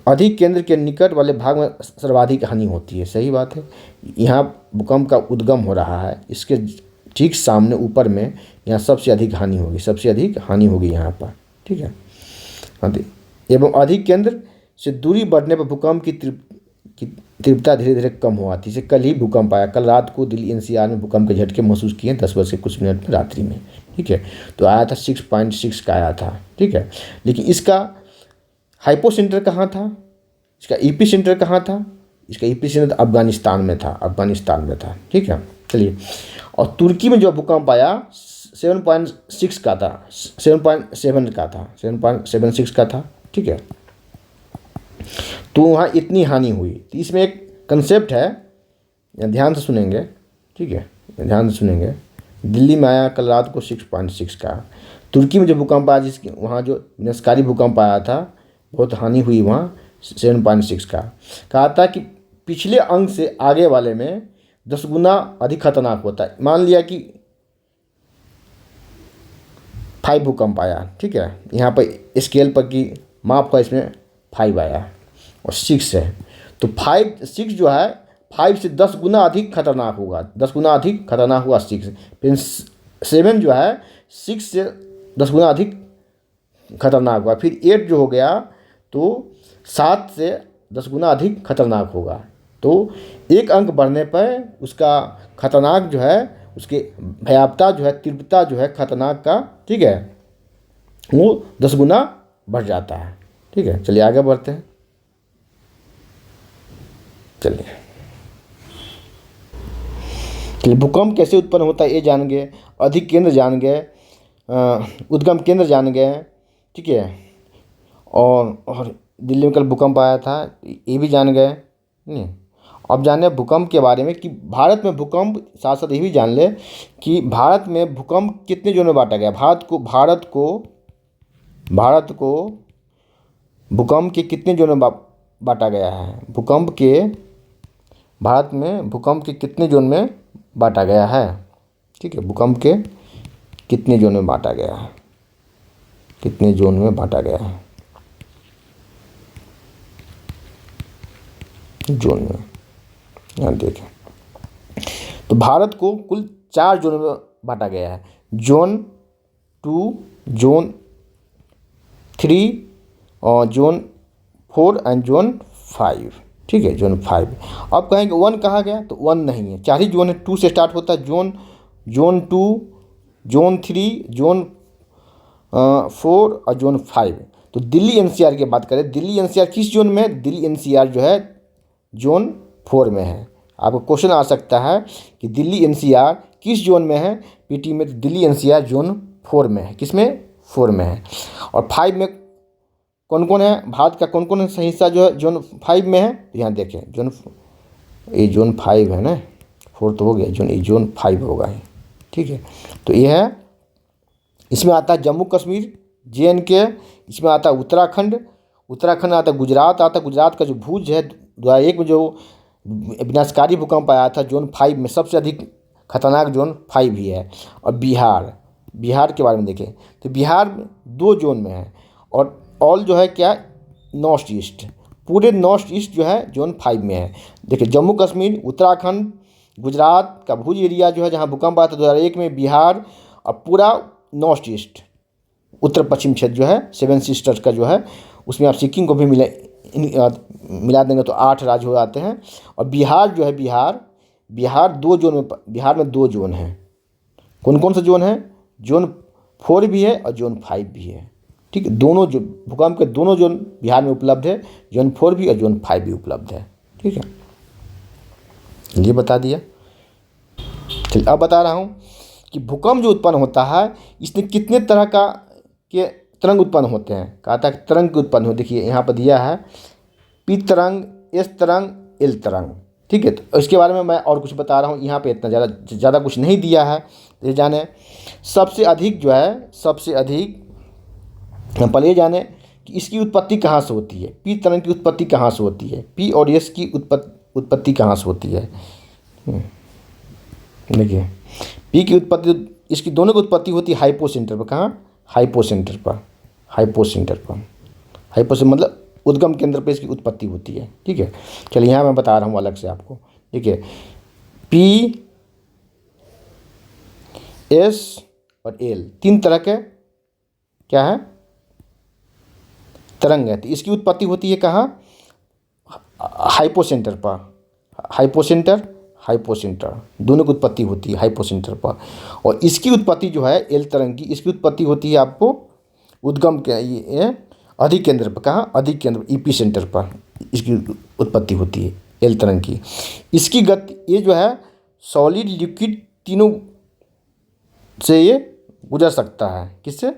अधिकेंद्र के निकट वाले भाग में सर्वाधिक हानि होती है। सही बात है। यहाँ भूकंप का उद्गम हो रहा है, इसके ठीक सामने ऊपर में यहाँ सबसे अधिक हानि होगी। सबसे अधिक हानि होगी यहाँ पर, ठीक है। एवं अधिकेंद्र से दूरी बढ़ने पर भूकंप की तीव्रता धीरे धीरे कम हो आती है। जैसे कल ही भूकंप आया, कल रात को दिल्ली एनसीआर में भूकंप के झटके महसूस किए 10 बजे कुछ मिनट में रात्रि में, ठीक है। तो आया था 6.6 का आया था, ठीक है। लेकिन इसका हाइपोसेंटर कहाँ था? इसका ईपी सेंटर कहाँ था? इसका ईपी सेंटर अफगानिस्तान में था। अफगानिस्तान में था, ठीक है। चलिए, और तुर्की में जो भूकंप आया 7.6 का था, 7.7 का था, 7.76 का था, ठीक है। तो वहाँ इतनी हानि हुई। तो इसमें एक कंसेप्ट है, ध्यान से सुनेंगे, ठीक है, ध्यान से सुनेंगे। दिल्ली में आया कल रात को 6.6 का। तुर्की में जो भूकंप आया, जिसकी वहाँ जो विनाशकारी भूकंप आया था, बहुत हानि हुई वहाँ 7.6 का। कहा था कि पिछले अंक से आगे वाले में 10 गुना अधिक खतरनाक होता है। मान लिया कि 5 भूकंप आया, ठीक है। यहाँ पर स्केल पर की माप का इसमें 5 आया और 6 है, तो 6 जो है 5 से 10 गुना अधिक खतरनाक होगा। 10 गुना अधिक खतरनाक हुआ 6। फिर 7 जो है 6 से 10 गुना अधिक खतरनाक हुआ। फिर 8 जो हो गया तो 7 से 10 गुना अधिक खतरनाक होगा। तो एक अंक बढ़ने पर उसका खतरनाक जो है, उसकी भयावता जो है, तीव्रता जो है खतरनाक का, ठीक है, वो 10 गुना बढ़ जाता है, ठीक है। चलिए आगे बढ़ते हैं। चलिए, भूकंप कैसे उत्पन्न होता है ये जान गए, अधिक केंद्र जान गए, उद्गम केंद्र जान गए, ठीक है। और दिल्ली में कल भूकंप आया था ये भी जान गए। नहीं, अब जाने भूकंप के बारे में कि भारत में भूकंप, साथ साथ ये भी जान ले कि भारत में भूकंप कितने जोन में बांटा गया। भारत को भूकंप के कितने जोन में बांटा गया है। भारत में भूकंप के कितने जोन में बांटा गया है, ठीक है। भूकंप के कितने जोन में बांटा गया है, कितने जोन में बांटा गया है, जोन में। यहाँ देखें तो भारत को कुल 4 जोन में बांटा गया है। जोन 2, जोन 3 और जोन 4 एंड जोन 5, ठीक है, जोन 5। अब कहेंगे 1 कहा गया, तो 1 नहीं है, 4 ही जोन है। 2 से स्टार्ट होता है, जोन 2, जोन 3, जोन 4 और जोन 5। तो दिल्ली एनसीआर की बात करें, दिल्ली एनसीआर किस जोन में है? दिल्ली एनसीआर जो है जोन 4 में है। आपको क्वेश्चन आ सकता है कि दिल्ली एनसीआर किस जोन में है पीटी में? तो दिल्ली एनसीआर जोन 4 में है। किस में? 4 में है। और 5 में कौन कौन है? भारत का कौन कौन सा हिस्सा जो है जोन 5 में है? तो यहाँ देखें, जोन 5 है ना, 4 तो हो गया, जोन 5 होगा, ठीक है। तो ये है, इसमें आता है जम्मू कश्मीर, JNK, इसमें आता है उत्तराखंड आता है, गुजरात आता है। गुजरात का जो भुज है 2001 में जो विनाशकारी भूकंप आया था जोन 5 में, सबसे अधिक खतरनाक जोन 5 ही है। और बिहार के बारे में देखें तो बिहार में 2 जोन में है, और ऑल जो है क्या, नॉर्थ ईस्ट, पूरे नॉर्थ ईस्ट जो है जोन 5 में है। देखिए जम्मू कश्मीर, उत्तराखंड, गुजरात का भुज एरिया जो है जहाँ भूकंप आया था 2001 में, बिहार और पूरा नॉर्थ ईस्ट उत्तर पश्चिम क्षेत्र जो है 7 सिस्टर्स का जो है, उसमें आप सिक्किम को भी मिला देंगे तो 8 राज्य हो जाते हैं। और बिहार जो है, बिहार 2 जोन में, बिहार में 2 जोन हैं। कौन कौन से जोन हैं? जोन 4 भी है और जोन 5 भी है। ठीक है, दोनों जो भूकंप के दोनों जोन बिहार में उपलब्ध है, जोन 4 भी और जोन 5 भी उपलब्ध है। ठीक है, ये बता दिया। चलिए अब बता रहा हूँ कि भूकंप जो उत्पन्न होता है इसमें कितने तरह के तरंग उत्पन्न होते हैं। कहा था कि तरंग के उत्पन्न हो, देखिए यहाँ पर दिया है पी तरंग, एस तरंग, एल तरंग। ठीक है, तो इसके बारे में मैं और कुछ बता रहा हूँ, यहाँ पे इतना ज़्यादा कुछ नहीं दिया है। ये जाने सबसे अधिक जो है, सबसे अधिक पहले ये जाने कि इसकी उत्पत्ति कहाँ से होती है, पी तरंग की उत्पत्ति कहाँ से होती है, पी और एस की उत्पत्ति कहाँ से होती है। देखिए पी की उत्पत्ति, इसकी दोनों की उत्पत्ति होती है हाइपो सेंटर पर। कहाँ? हाइपो सेंटर पर, मतलब उद्गम केंद्र पर इसकी उत्पत्ति होती है। ठीक है, चलिए यहाँ मैं बता रहा हूँ अलग से आपको। ठीक है, पी, एस और एल 3 तरह के क्या है, तरंग है। तो इसकी उत्पत्ति होती है कहाँ? हाइपो सेंटर पर, हाइपो सेंटर दोनों की उत्पत्ति होती है हाइपो सेंटर पर। और इसकी उत्पत्ति जो है एल तरंग की, इसकी उत्पत्ति होती है आपको उद्गम के ये अधिक केंद्र पर। कहाँ? अधिक केंद्र, ईपी सेंटर पर इसकी उत्पत्ति होती है एल तरंग की। इसकी गति, ये जो है सॉलिड लिक्विड तीनों से ये गुजर सकता है। किससे?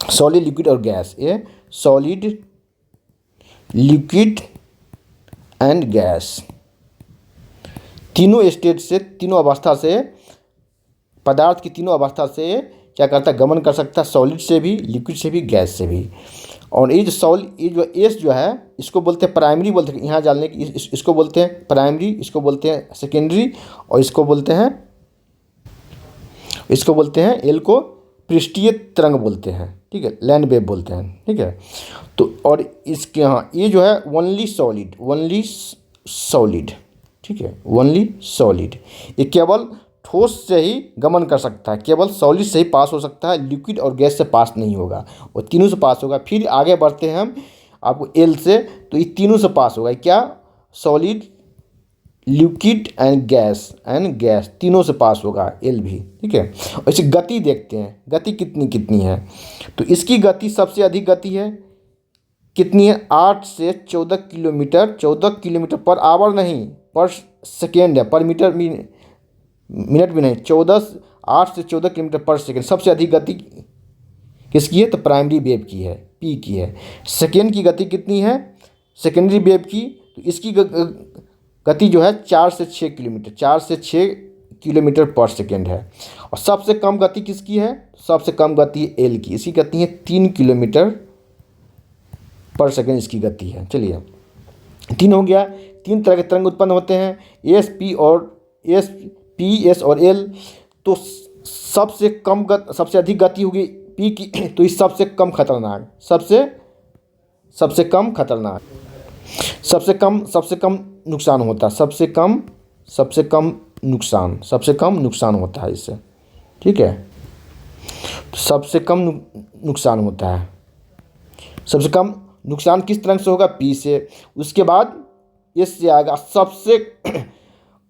सॉलिड, लिक्विड और गैस। ये सॉलिड, लिक्विड एंड गैस तीनों स्टेट से, तीनों अवस्था से, पदार्थ की तीनों अवस्था से क्या करता है, गमन कर सकता है, सॉलिड से भी, लिक्विड से भी, गैस से भी। और ये जो एस जो है इसको बोलते हैं प्राइमरी, बोलते हैं यहाँ जानने की, इसको बोलते हैं प्राइमरी, इसको बोलते हैं सेकेंडरी, और इसको बोलते हैं एल को पृष्ठीय तरंग बोलते हैं। ठीक है, लैंड वेव बोलते हैं। ठीक है, तो और इसके यहाँ ये जो है ओनली सॉलिड। ठीक है, ओनली सॉलिड, ये केवल ठोस से ही गमन कर सकता है, केवल सॉलिड से ही पास हो सकता है, लिक्विड और गैस से पास नहीं होगा, और तीनों से पास होगा। फिर आगे बढ़ते हैं हम आपको एल से, तो ये तीनों से पास होगा। क्या? सॉलिड, लिक्विड एंड गैस तीनों से पास होगा एल भी। ठीक है, और इसे गति देखते हैं, गति कितनी है। तो इसकी गति, सबसे अधिक गति है कितनी है, 8 से 14 किलोमीटर पर आवर नहीं, पर सेकेंड है, पर मिनट भी नहीं, 8 से 14 किलोमीटर पर सेकेंड। सबसे अधिक गति किसकी है? तो प्राइमरी वेव की है, पी की है। सेकेंड की गति कितनी है सेकेंडरी वेव की? तो इसकी गति जो है 4 से 6 किलोमीटर पर सेकेंड है। और सबसे कम गति किसकी है? सबसे कम गति है एल की, इसकी गति है 3 किलोमीटर पर सेकेंड इसकी गति है। चलिए 3 हो गया। 3 तरह के तरंग उत्पन्न होते हैं, एस, पी, एस और एल। तो सबसे अधिक गति होगी पी की, तो इस सबसे कम खतरनाक, सबसे कम नुकसान होता है, सबसे कम नुकसान होता है इससे। ठीक है, सबसे कम नुकसान होता है। सबसे कम नुकसान किस तरह से होगा? पी से। उसके बाद इससे आएगा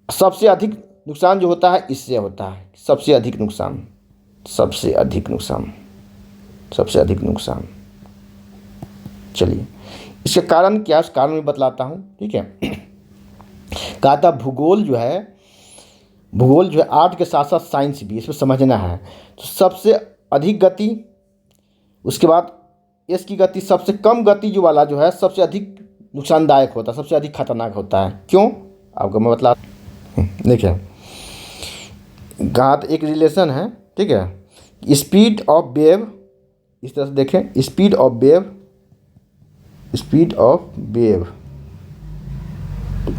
सबसे अधिक नुकसान जो होता है इससे होता है, सबसे अधिक नुकसान। चलिए इसका कारण क्या है, उस कारण में बतलाता हूँ। ठीक है, कहा था भूगोल जो है आर्ट के साथ साथ साइंस भी, इसमें समझना है। तो सबसे अधिक गति, उसके बाद इसकी गति, सबसे कम गति जो वाला जो है सबसे अधिक नुकसानदायक होता है, सबसे अधिक खतरनाक होता है। क्यों? आपको मैं बतला, देखिए कहा एक रिलेशन है। ठीक है, स्पीड ऑफ वेव, इस तरह से देखें, speed of wave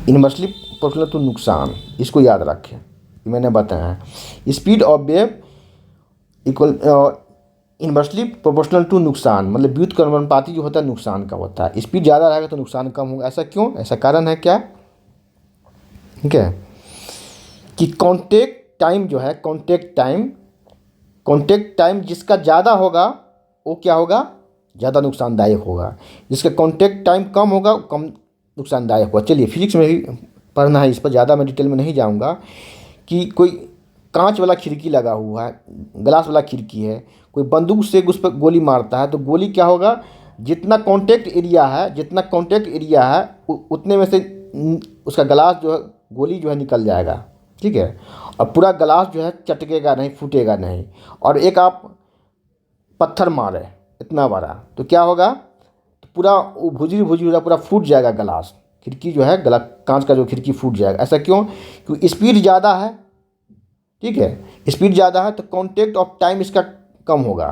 inversely proportional to नुकसान, इसको याद रखें, ये मैंने बताया है। Speed of wave equal inversely proportional to नुकसान, मतलब व्युत्क्रमानुपाती जो होता है नुकसान का होता है। स्पीड ज़्यादा रहेगा तो नुकसान कम होगा। ऐसा क्यों? ऐसा कारण है क्या? ठीक है, कि कॉन्टैक्ट टाइम जो है, कॉन्टैक्ट टाइम जिसका ज़्यादा होगा वो क्या होगा? ज़्यादा नुकसानदायक होगा। जिसका कॉन्टैक्ट टाइम कम होगा वो कम नुकसानदायक होगा। चलिए फिजिक्स में भी पढ़ना है, इस पर ज़्यादा मैं डिटेल में नहीं जाऊँगा। कि कोई कांच वाला खिड़की लगा हुआ है, ग्लास वाला खिड़की है, कोई बंदूक से उस पर गोली मारता है तो गोली क्या होगा? जितना कॉन्टैक्ट एरिया है उतने में से उसका ग्लास जो है, गोली जो है निकल जाएगा। ठीक है, और पूरा ग्लास जो है चटकेगा नहीं, फूटेगा नहीं। और एक आप पत्थर मारे इतना बड़ा तो क्या होगा? तो पूरा वो भुजी पूरा फूट जाएगा ग्लास, खिड़की जो है कांच का जो खिड़की फूट जाएगा। ऐसा क्यों? क्योंकि स्पीड ज़्यादा है। ठीक है, स्पीड ज़्यादा है तो कॉन्टैक्ट ऑफ टाइम इसका कम होगा।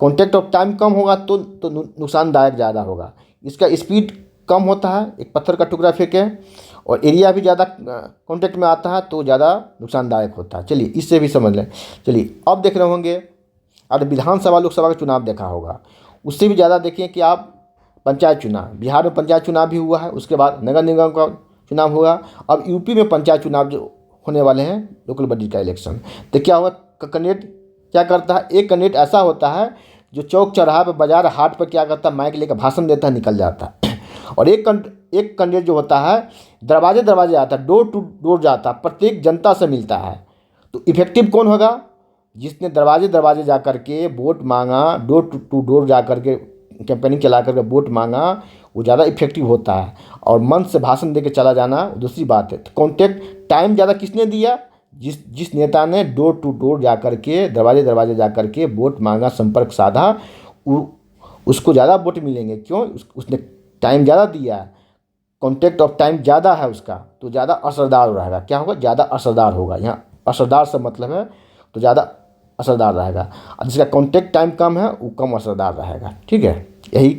कॉन्टैक्ट ऑफ टाइम कम होगा तो नुकसानदायक ज़्यादा होगा। इसका स्पीड कम होता है, एक पत्थर का टुकड़ा फेंके, और एरिया भी ज़्यादा कॉन्टैक्ट में आता है तो ज़्यादा नुकसानदायक होता है। चलिए इससे भी समझ लें। चलिए अब देख रहे होंगे, अब विधानसभा लोकसभा का चुनाव देखा होगा, उससे भी ज़्यादा देखिए कि आप पंचायत चुनाव, बिहार में पंचायत चुनाव भी हुआ है, उसके बाद नगर निगम का चुनाव होगा। अब यूपी में पंचायत चुनाव जो होने वाले हैं, लोकल बॉडी का इलेक्शन, तो क्या होगा? कैंडिडेट क्या करता है? एक कैंडिडेट ऐसा होता है जो चौक चौराहा पर, बाजार हाट पर क्या करता है? माइक लेकर भाषण देता है, निकल जाता है। और एक कैंडिडेट जो होता है दरवाजे दरवाजे आता है, डोर टू डोर जाता है, प्रत्येक जनता से मिलता है। तो इफेक्टिव कौन होगा? जिसने दरवाजे दरवाजे जा कर के वोट मांगा, डोर टू डोर जा कर के कैंपेनिंग चला करके वोट मांगा, वो ज़्यादा इफेक्टिव होता है। और मंच से भाषण दे के चला जाना दूसरी बात है। तो कॉन्टैक्ट टाइम ज़्यादा किसने दिया? जिस नेता ने डोर टू डोर जा कर के, दरवाजे दरवाजे जा कर के वोट मांगा, संपर्क साधा, उसको ज़्यादा वोट मिलेंगे। क्यों? उसने टाइम ज़्यादा दिया, कॉन्टैक्ट ऑफ टाइम ज़्यादा है उसका, तो ज़्यादा असरदार रहेगा। क्या होगा? ज़्यादा असरदार होगा। यहाँ असरदार से मतलब है तो ज़्यादा असरदार रहेगा। और जिसका कॉन्टैक्ट टाइम कम है वो कम असरदार रहेगा। ठीक है, यही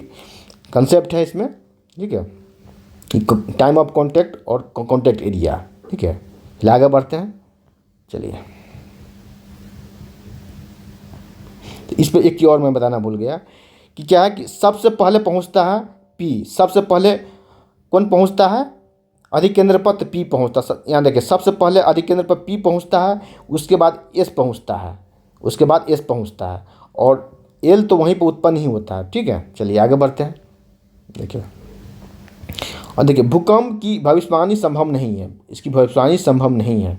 कंसेप्ट है इसमें। ठीक है, टाइम ऑफ कॉन्टैक्ट और कॉन्टैक्ट एरिया। ठीक है, फिर आगे बढ़ते हैं। चलिए, तो इस पर एक की और मैं बताना भूल गया कि क्या है कि सबसे पहले पहुंचता है पी। सबसे पहले कौन पहुंचता है? अधिकेंद्र पर तो पी पहुंचता। यहाँ देखिए, सबसे पहले अधिकेंद्र पर पी पहुंचता है, उसके बाद एस पहुंचता है, उसके बाद एस पहुंचता है, और एल तो वहीं पर उत्पन्न ही होता है। ठीक है, चलिए आगे बढ़ते हैं। देखिए, और देखिए, भूकंप की भविष्यवाणी संभव नहीं है, इसकी भविष्यवाणी संभव नहीं है,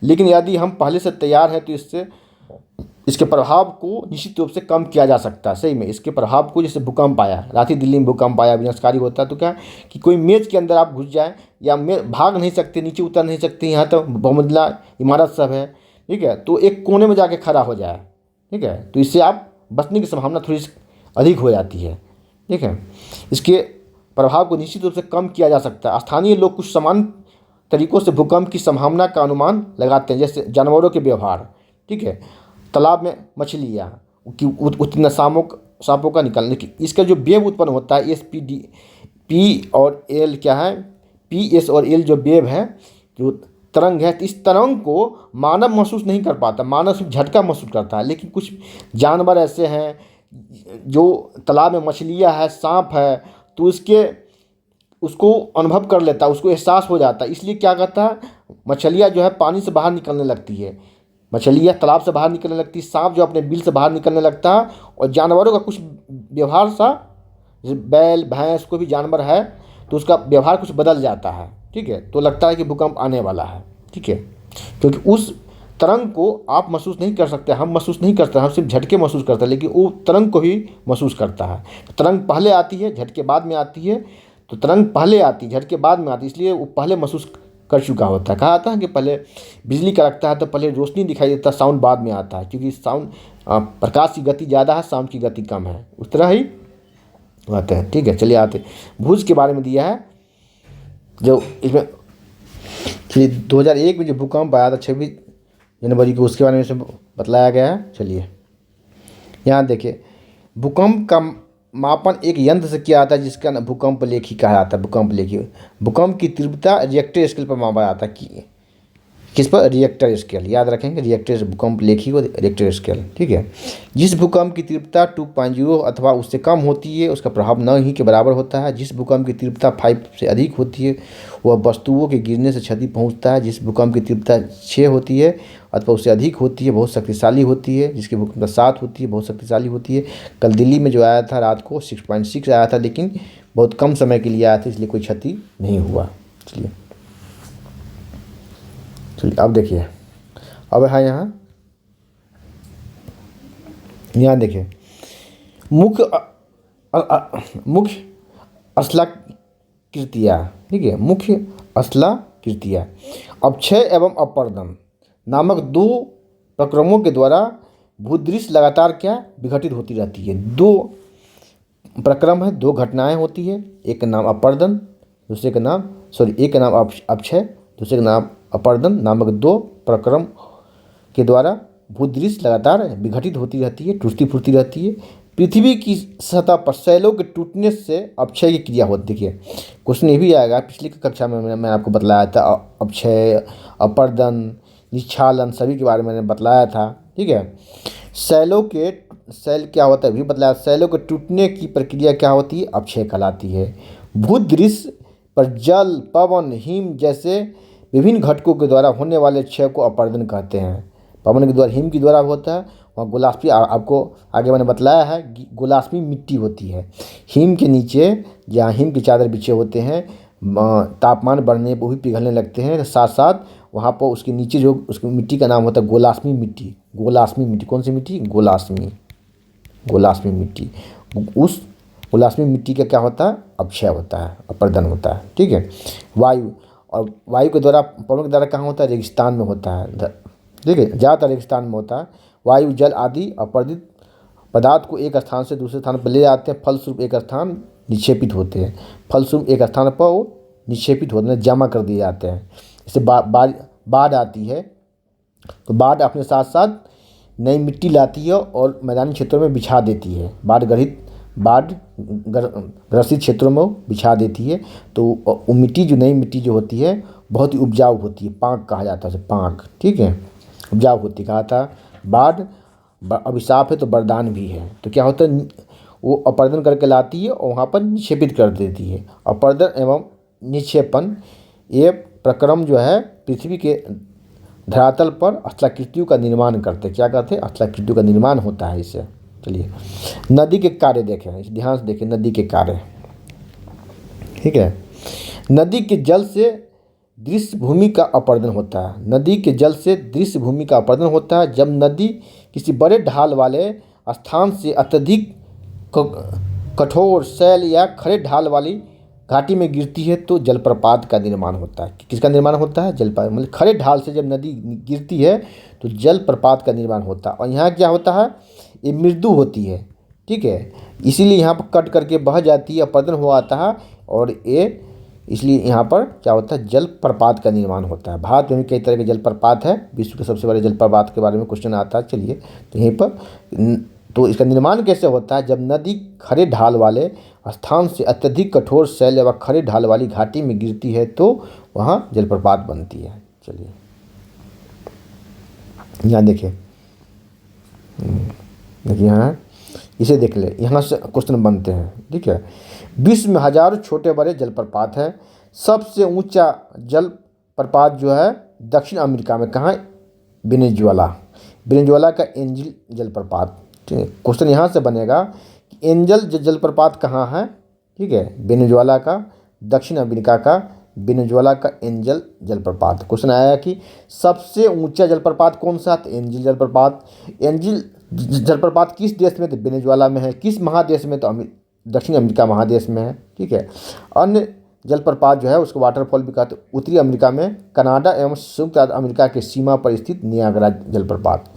लेकिन यदि हम पहले से तैयार हैं तो इसके प्रभाव को निश्चित रूप से कम किया जा सकता है। सही में इसके प्रभाव को, जैसे भूकंप आया, रात ही दिल्ली में भूकंप आया, विनाशकारी होता है, तो क्या कि कोई मेज के अंदर आप घुस जाए, या भाग नहीं सकते, नीचे उतर नहीं सकते, यहाँ तो बहुमंजिला इमारत सब है। ठीक है, तो एक कोने में जाके खड़ा हो जाए। ठीक है, तो इससे आप बचने की संभावना थोड़ी अधिक हो जाती है। ठीक है, इसके प्रभाव को निश्चित रूप से कम किया जा सकता है। स्थानीय लोग कुछ समान तरीकों से भूकंप की संभावना का अनुमान लगाते हैं, जैसे जानवरों के व्यवहार। ठीक है, तालाब में मछलियाँ कि उतने सांपों का निकलने की, इसका जो वेव उत्पन्न होता है, एस पी डी पी और एल क्या है? पी एस और एल जो वेव है, जो तरंग है, तो इस तरंग को मानव महसूस नहीं कर पाता, मानव सिर्फ झटका महसूस करता है। लेकिन कुछ जानवर ऐसे हैं जो तालाब में मछलियाँ है, सांप है, तो उसको अनुभव कर लेता है, उसको एहसास हो जाता है। इसलिए क्या करता है? मछलियाँ जो है पानी से बाहर निकलने लगती है, मछलियाँ तालाब से बाहर निकलने लगती है, सांप जो अपने बिल से बाहर निकलने लगता है, और जानवरों का कुछ व्यवहार सा, बैल भैंस कोई भी जानवर है तो उसका व्यवहार कुछ बदल जाता है। ठीक है, तो लगता है कि भूकंप आने वाला है। ठीक है, क्योंकि उस तरंग को आप महसूस नहीं कर सकते, हम महसूस नहीं करते, हम सिर्फ झटके महसूस करते हैं, लेकिन वो तरंग को ही महसूस करता है। तरंग पहले आती है, झटके बाद में आती है। तो तरंग पहले आती है, झटके बाद में आती है, इसलिए वो पहले महसूस कर चुका होता है। कहा जाता है कि पहले बिजली कड़कता है तो पहले रोशनी दिखाई देता है, साउंड बाद में आता है, क्योंकि साउंड प्रकाश की गति ज़्यादा है, साउंड की गति कम है। उस तरह ही आते हैं। ठीक है, चलिए आते भुज के बारे में दिया है, जो इसमें 2001 में जो भूकंप आया था 26 जनवरी को, उसके बारे में सब बतलाया गया है। चलिए यहाँ देखिए, भूकंप का मापन एक यंत्र से किया जाता है जिसका नाम भूकंप लेखी कहा जाता है। भूकंप लेखी, भूकंप की तीव्रता रिएक्टर स्केल पर मापा जाता है कि किस पर, रिएक्टर स्केल, याद रखेंगे रिएक्टर, भूकंप लेखी को रिएक्टर स्केल, ठीक है। जिस भूकंप की तीव्रता 2.0 अथवा उससे कम होती है उसका प्रभाव न ही के बराबर होता है। जिस भूकंप की तीव्रता 5 से अधिक होती है वह वस्तुओं के गिरने से क्षति पहुंचता है। जिस भूकंप की तीव्रता 6 होती है अथवा उससे अधिक होती है बहुत शक्तिशाली होती है। जिसकी भूकंप 7 होती है बहुत शक्तिशाली होती है। कल दिल्ली में जो आया था रात को 6.6 आया था, लेकिन बहुत कम समय के लिए आया था, इसलिए कोई क्षति नहीं हुआ। चलिए अब देखिए, अब है यहाँ देखिए मुख्य अश्लाकृतियाँ, ठीक है, मुख्य अश्लाकृतियाँ अपक्षय एवं अपर्दन नामक 2 प्रक्रमों के द्वारा भूदृश्य लगातार क्या विघटित होती रहती है। 2 प्रक्रम है, 2 घटनाएं होती है, एक का नाम अपर्दन, दूसरे का नाम एक का नाम अपक्षय, दूसरे का नाम अपर्दन नामक 2 प्रक्रम के द्वारा भूदृश्य लगातार विघटित होती रहती है, टूटती फूटती रहती है। पृथ्वी की सतह पर शैलों के टूटने से अपक्षय की क्रिया होती है। देखिए क्वेश्चन ये भी आएगा, पिछली कक्षा में मैंने आपको बतलाया था अपक्षय, अपर्दन, निच्छालन सभी के बारे में मैंने बतलाया था, ठीक है। शैल क्या होता है भी बतलाया। शैलों के टूटने की प्रक्रिया क्या होती है, अपक्षय कहलाती है। भूदृश्य पर जल, पवन, हिम जैसे विभिन्न घटकों के द्वारा होने वाले क्षय को अपर्दन कहते हैं। पवन के द्वारा, हिम के द्वारा होता है, वहाँ गोलाष्पी, आपको आगे मैंने बतलाया है गोलाष्पी मिट्टी होती है। हिम के नीचे जहाँ हिम के चादर बिछे होते हैं, तापमान बढ़ने पर भी पिघलने लगते हैं, साथ साथ वहाँ पर उसके नीचे जो उसकी मिट्टी का नाम होता है गोलाष्मी मिट्टी। गोलाष्मी मिट्टी, कौन सी मिट्टी, गोलाष्मी मिट्टी। उस गोलाष्मी मिट्टी का क्या होता है, अपक्षय होता है, अपर्दन होता है, ठीक है। वायु, और वायु के द्वारा, पवन के द्वारा कहाँ होता है, रेगिस्तान में होता है, ठीक है, ज़्यादातर रेगिस्तान में होता है। वायु, जल आदि अपर्दित पदार्थ को एक स्थान से दूसरे स्थान पर ले जाते हैं, फलस्वरूप एक स्थान निक्षेपित होते हैं, फलस्वरूप एक स्थान पर वो निक्षेपित होते हैं, जमा कर दिए जाते हैं। जैसे बाढ़ आती है तो बाढ़ अपने साथ साथ नई मिट्टी लाती है और मैदानी क्षेत्रों में बिछा देती है, बाढ़ ग्रसित क्षेत्रों में बिछा देती है। तो वो मिट्टी जो नई मिट्टी जो होती है बहुत ही उपजाऊ होती है, पाँक कहा जाता है उसे, पाँक, ठीक है, उपजाऊ होती। कहा था बाढ़ अभिशाप है तो वरदान भी है। तो क्या होता है, वो अपर्दन करके लाती है और वहाँ पर निक्षेपित कर देती है। अपर्दन एवं निक्षेपण ये प्रक्रम जो है पृथ्वी के धरातल पर अश्लाकृतियों का निर्माण करते, क्या करते हैं, अश्लाकृतियों का निर्माण होता है इससे। चलिए नदी के कार्य देखें, ध्यान से देखें नदी के कार्य, ठीक है। नदी के जल से दृश्य भूमि का अपर्दन होता है। नदी के जल से दृश्य भूमि का अपर्दन होता है। जब नदी किसी बड़े ढाल वाले स्थान से अत्यधिक कठोर शैल या खड़े ढाल वाली घाटी में गिरती है तो जलप्रपात का निर्माण होता है। किसका निर्माण होता है, जलप्रपात, मतलब खड़े ढाल से जब नदी गिरती है तो जलप्रपात का निर्माण होता है। और यहाँ क्या होता है, ये मृदु होती है, ठीक है, इसीलिए यहाँ पर कट करके बह जाती है, अपर्दन हो आता है, और ये इसलिए यहाँ पर क्या होता है, जलप्रपात का निर्माण होता है। भारत में भी कई तरह के जलप्रपात है, विश्व के सबसे बड़े जलप्रपात के बारे में क्वेश्चन आता है। चलिए तो यहीं पर, तो इसका निर्माण कैसे होता है, जब नदी खड़े ढाल वाले स्थान से अत्यधिक कठोर शैल व खड़े ढाल वाली घाटी में गिरती है तो वहाँ जलप्रपात बनती है। चलिए यहाँ देखिए, यहाँ इसे देख ले, यहाँ से क्वेश्चन बनते हैं, ठीक है। विश्व में हजारों छोटे बड़े जलप्रपात हैं। सबसे ऊंचा जलप्रपात जो है दक्षिण अमेरिका में, कहाँ है, वेनेजुएला का एंजल जलप्रपात। ठीक है, क्वेश्चन यहाँ से बनेगा कि एंजल जलप्रपात कहाँ है, ठीक है, वेनेजुएला का, दक्षिण अमेरिका का वेनेजुएला का एंजल जलप्रपात। क्वेश्चन आया कि सबसे ऊंचा जलप्रपात कौन सा, तो एंजल जलप्रपात। एंजल जलप्रपात किस देश में, तो वेनेजुएला में है। किस महादेश में, तो दक्षिण अमेरिका महादेश में है, ठीक है। अन्य जलप्रपात जो है उसको वाटरफॉल भी कहते हैं, उत्तरी अमेरिका में कनाडा एवं संयुक्त राज्य अमेरिका की सीमा पर स्थित नियाग्रा जलप्रपात।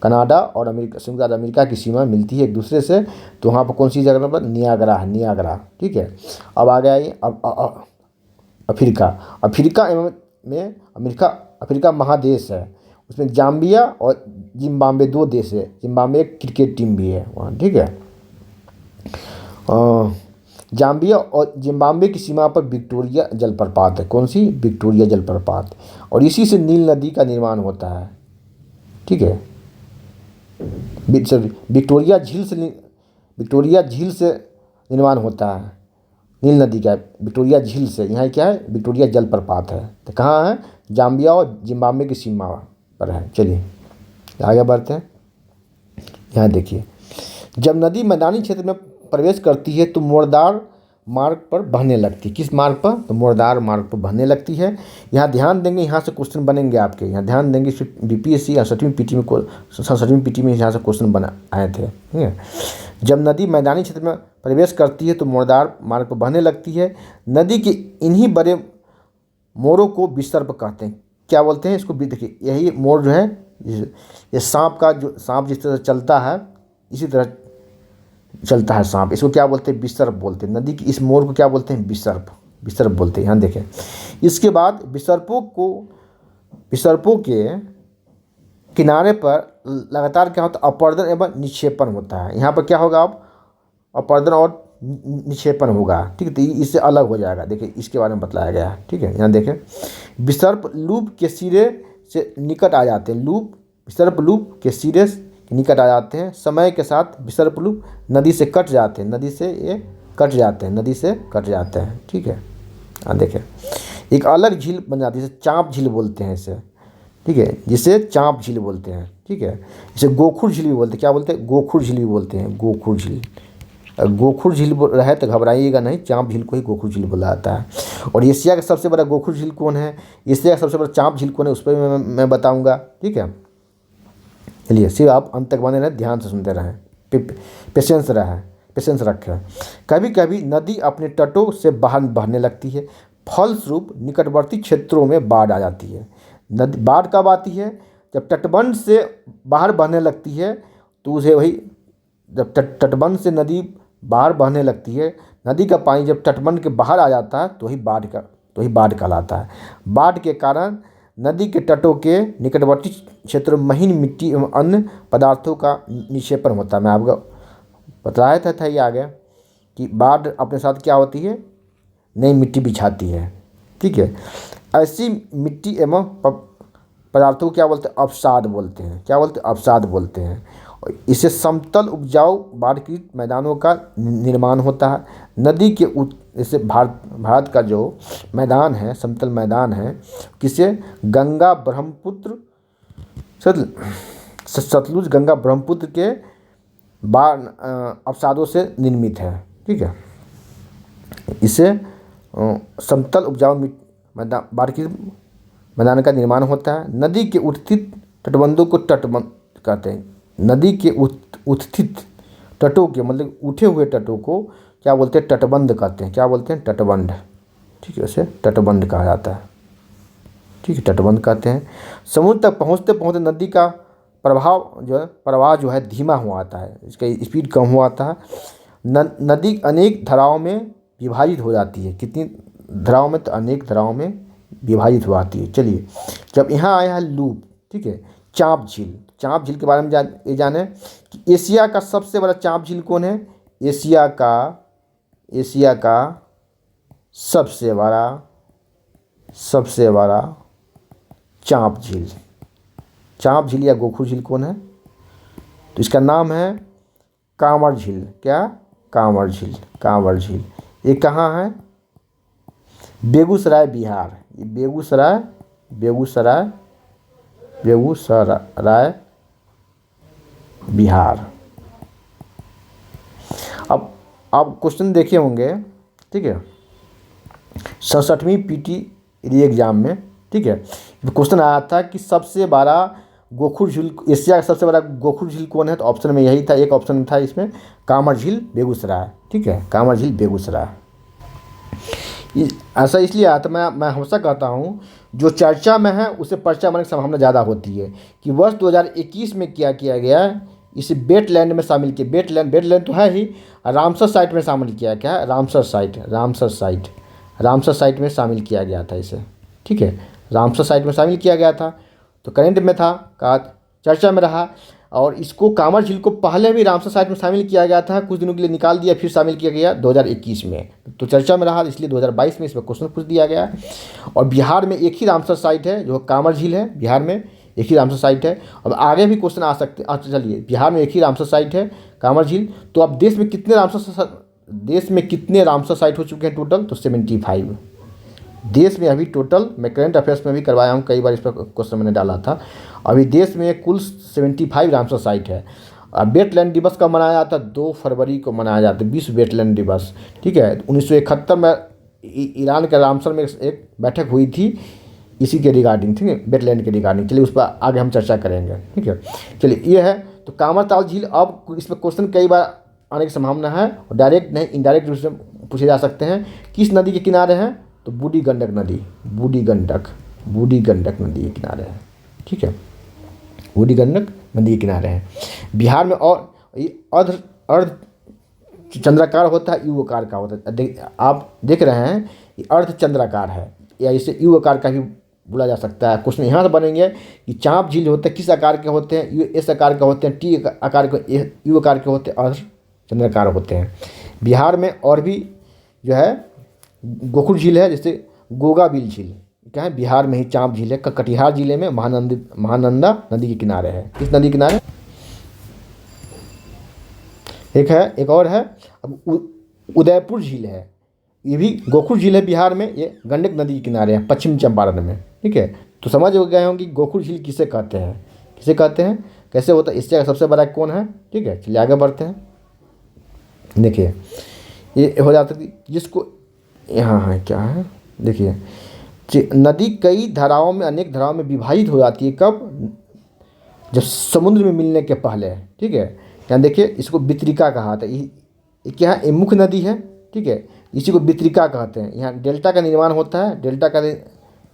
कनाडा और संयुक्त राज्य अमेरिका की सीमा मिलती है एक दूसरे से, तो वहाँ पर कौन सी जगह पर, नियाग्रा है, नियाग्रा, ठीक है। अब आ गया ये अफ्रीका एवं में अफ्रीका महादेश है, उसमें जाम्बिया और जिम्बाब्वे 2 देश है। जिम्बाब्वे एक क्रिकेट टीम भी है वहाँ, ठीक है। जाम्बिया और जिम्बाब्वे की सीमा पर विक्टोरिया जलप्रपात है। कौन सी? विक्टोरिया जलप्रपात। और इसी से नील नदी का निर्माण होता है। ठीक है, विक्टोरिया झील से निर्माण होता है नील नदी का, विक्टोरिया झील से। यहाँ क्या है? विक्टोरिया जलप्रपात है। तो कहाँ है? जाम्बिया और जिम्बाब्वे की सीमा पर है। चलिए आगे बढ़ते हैं। यहाँ देखिए, जब नदी मैदानी क्षेत्र में प्रवेश करती है तो मोड़दार मार्ग पर बहने लगती है। किस मार्ग पर? तो मोड़दार मार्ग पर बहने लगती है। यहाँ ध्यान देंगे, यहाँ से क्वेश्चन बनेंगे आपके। यहाँ ध्यान देंगे, बीपीएससी 67वीं पीटी में यहाँ से क्वेश्चन बना आए थे। ठीक है, जब नदी मैदानी क्षेत्र में प्रवेश करती है तो मोड़दार मार्ग पर बहने लगती है। नदी के इन्हीं बड़े मोड़ों को विसर्प कहते हैं। क्या बोलते हैं इसको? देखिए, यही मोड़ जो है, ये सांप जिस तरह से चलता है इसी तरह चलता है सांप। इसको क्या बोलते हैं? विसर्प बोलते हैं। नदी की इस मोड़ को क्या बोलते हैं? विसर्प बोलते हैं। यहाँ देखें, इसके बाद विसर्पों के किनारे पर लगातार क्या होता है? अपर्दन एवं निक्षेपण होता है। यहाँ पर क्या होगा? अब अपर्दन और निक्षेपण होगा। ठीक है, तो इससे अलग हो जाएगा। देखिए, इसके बारे में बताया गया है। ठीक है, यहाँ देखें, विसर्प लूप के सिरे से निकट आ जाते हैं। विसर्प लूप के सिरे निकट आ जाते हैं। समय के साथ विसर्प लूप नदी से कट जाते हैं। नदी से कट जाते हैं। ठीक है, देखें, एक अलग झील बन जाती है, जिसे चाँप झील बोलते हैं इसे। ठीक है, जिसे चाँप झील बोलते हैं। ठीक है, इसे गोखुर झील भी बोलते हैं। क्या बोलते हैं? गोखुर झील भी बोलते हैं। गोखुर झील। गोखुर झील रहे तो घबराइएगा नहीं, चाँप झील को ही गोखुर झील बोला जाता है। और एशिया का सबसे बड़ा गोखुर झील कौन है? एशिया का सबसे बड़ा चाँप झील कौन है? उस पर मैं बताऊँगा। ठीक है, चलिए सिर्फ आप अंत तक बने रहें, ध्यान से सुनते रहें, पेशेंस रखें। कभी कभी नदी अपने तटों से बाहर बहने लगती है। फलस्वरूप निकटवर्ती क्षेत्रों में बाढ़ आ जाती है। नदी बाढ़ कब आती है? जब तटबंध से बाहर बहने लगती है, तो उसे वही, जब तटबंध से नदी बाहर बहने लगती है, नदी का पानी जब तटबंध के बाहर आ जाता है तो ही बाढ़ कहलाता है। बाढ़ के कारण नदी के तटों के निकटवर्ती क्षेत्र में महीन मिट्टी एवं अन्य पदार्थों का निक्षेपण होता है। मैं आपको बताया था ये आगे कि बाढ़ अपने साथ क्या होती है? नई मिट्टी बिछाती है। ठीक है, ऐसी मिट्टी एवं पदार्थों को क्या बोलते हैं? अवसाद बोलते हैं। क्या बोलते हैं? अवसाद बोलते हैं। इससे समतल उपजाऊ बाढ़कृत मैदानों का निर्माण होता है। नदी के जैसे भारत का जो मैदान है, समतल मैदान है, किसे? गंगा ब्रह्मपुत्र सतलुज गंगा ब्रह्मपुत्र के बाढ़ अवसादों से निर्मित है। ठीक है, इससे समतल उपजाऊ बाढ़कृत मैदान का निर्माण होता है। नदी के उत्थित तटबंधों को तटबंध कहते हैं। नदी के उत्थित तटों के मतलब उठे हुए तटों को क्या बोलते हैं? तटबंध कहते हैं। क्या बोलते हैं? तटबंध। ठीक है, उसे तटबंध कहा जाता है। ठीक है, तटबंध कहते हैं। समुद्र तक पहुँचते पहुँचते नदी का प्रवाह जो है धीमा हुआ आता है, इसका स्पीड कम हुआ आता है। नदी अनेक धाराओं में विभाजित हो जाती है। कितनी धाराओं में? तो अनेक धाराओं में विभाजित हो जाती है। चलिए, जब यहाँ आया है लूप, ठीक है, चाँप झील के बारे में जाने कि एशिया का सबसे बड़ा चाँप झील कौन है? एशिया का सबसे बड़ा चाँप झील या गोखुर झील कौन है? तो इसका नाम है कांवर झील। क्या? कांवर झील। ये कहाँ है? बेगूसराय, बिहार। ये बेगूसराय बिहार। अब आप क्वेश्चन देखे होंगे, ठीक है, 67वीं पीटी एग्जाम में। ठीक है, क्वेश्चन आया था कि सबसे बड़ा गोखुर झील, एशिया का सबसे बड़ा गोखुर झील कौन है? तो ऑप्शन में यही था, एक ऑप्शन था इसमें कांवर झील बेगूसराय। ठीक है, कांवर झील बेगूसराय। ऐसा इसलिए आता है, मैं हमेशा कहता हूँ जो चर्चा में है उसे पर्चा बनने की संभावना ज़्यादा होती है। कि वर्ष 2021 में क्या किया गया, इसे वेटलैंड में शामिल किया। वेटलैंड तो है ही, रामसर साइट में शामिल किया। क्या है? रामसर साइट में शामिल किया गया था इसे। ठीक है, रामसर साइट में शामिल किया गया था। तो करेंट में था, कहा चर्चा में रहा। और इसको कांवर झील को पहले भी रामसर साइट में शामिल किया गया था, कुछ दिनों के लिए निकाल दिया, फिर शामिल किया गया 2021 में, तो चर्चा में रहा, इसलिए 2022 में इस पर क्वेश्चन पूछ दिया गया। और बिहार में एक ही रामसर साइट है जो कांवर झील है, बिहार में एक ही रामसर साइट है। अब आगे भी क्वेश्चन आ सकते हैं। अच्छा चलिए, बिहार में एक ही रामसर साइट है कांवर झील, तो अब देश में कितने रामसर साइट हो चुके हैं टोटल? तो 75 देश में अभी टोटल, मैं करंट अफेयर्स में भी करवाया हूँ, कई बार इस पर क्वेश्चन मैंने डाला था। अभी देश में कुल 75 रामसर साइट है। अब वेटलैंड दिवस कब मनाया जाता है? 2 फरवरी को मनाया जाता है, विश्व वेटलैंड दिवस। ठीक है, 1971 में ईरान के रामसर में एक बैठक हुई थी इसी के रिगार्डिंग, ठीक है, वेटलैंड के रिगार्डिंग। चलिए उस पर आगे हम चर्चा करेंगे। ठीक है, चलिए ये है तो कांवरताल झील। अब इस पर क्वेश्चन कई बार आने की संभावना है, और डायरेक्ट नहीं इनडायरेक्ट रूप से पूछे जा सकते हैं। किस नदी के किनारे हैं? तो बूढ़ी गंडक नदी, बूढ़ी गंडक नदी के किनारे है। ठीक है, बूढ़ी गंडक नदी के किनारे हैं। बिहार में और अर्ध चंद्राकार होता है, यू आकार का होता है। आप देख रहे हैं ये अर्ध चंद्राकार है, या इसे यू आकार का भी बोला जा सकता है। क्वेश्चन यहाँ से बनेंगे कि चांप झील होते हैं किस आकार के होते हैं? यू एस आकार के होते हैं, टी आकार के, यू आकार के होते हैं, अर्ध चंद्राकार होते हैं। बिहार में और भी जो है गोखुर झील है, जैसे गोगाबिल झील क्या है, बिहार में ही चांप झील है। कटिहार जिले में महानंदा नदी के किनारे है। किस नदी के किनारे? एक और है अब उदयपुर झील है, ये भी गोखुर झील है बिहार में, ये गंडक नदी के किनारे है पश्चिम चंपारण में। ठीक है, तो समझ गए होंगे कि गोखुर झील किसे कहते हैं, कैसे होता है, इससे सबसे बड़ा कौन है। ठीक है, चलिए आगे बढ़ते हैं। देखिए ये हो जाता है जिसको यहाँ है, क्या है देखिए, नदी कई धाराओं में, अनेक धाराओं में विभाजित हो जाती है। कब? जब समुद्र में मिलने के पहले। ठीक है, यहाँ देखिए इसको वितरिका कहा था। ये क्या है? ये मुख्य नदी है। ठीक है, इसी को वितरिका कहते हैं। यहाँ डेल्टा का निर्माण होता है,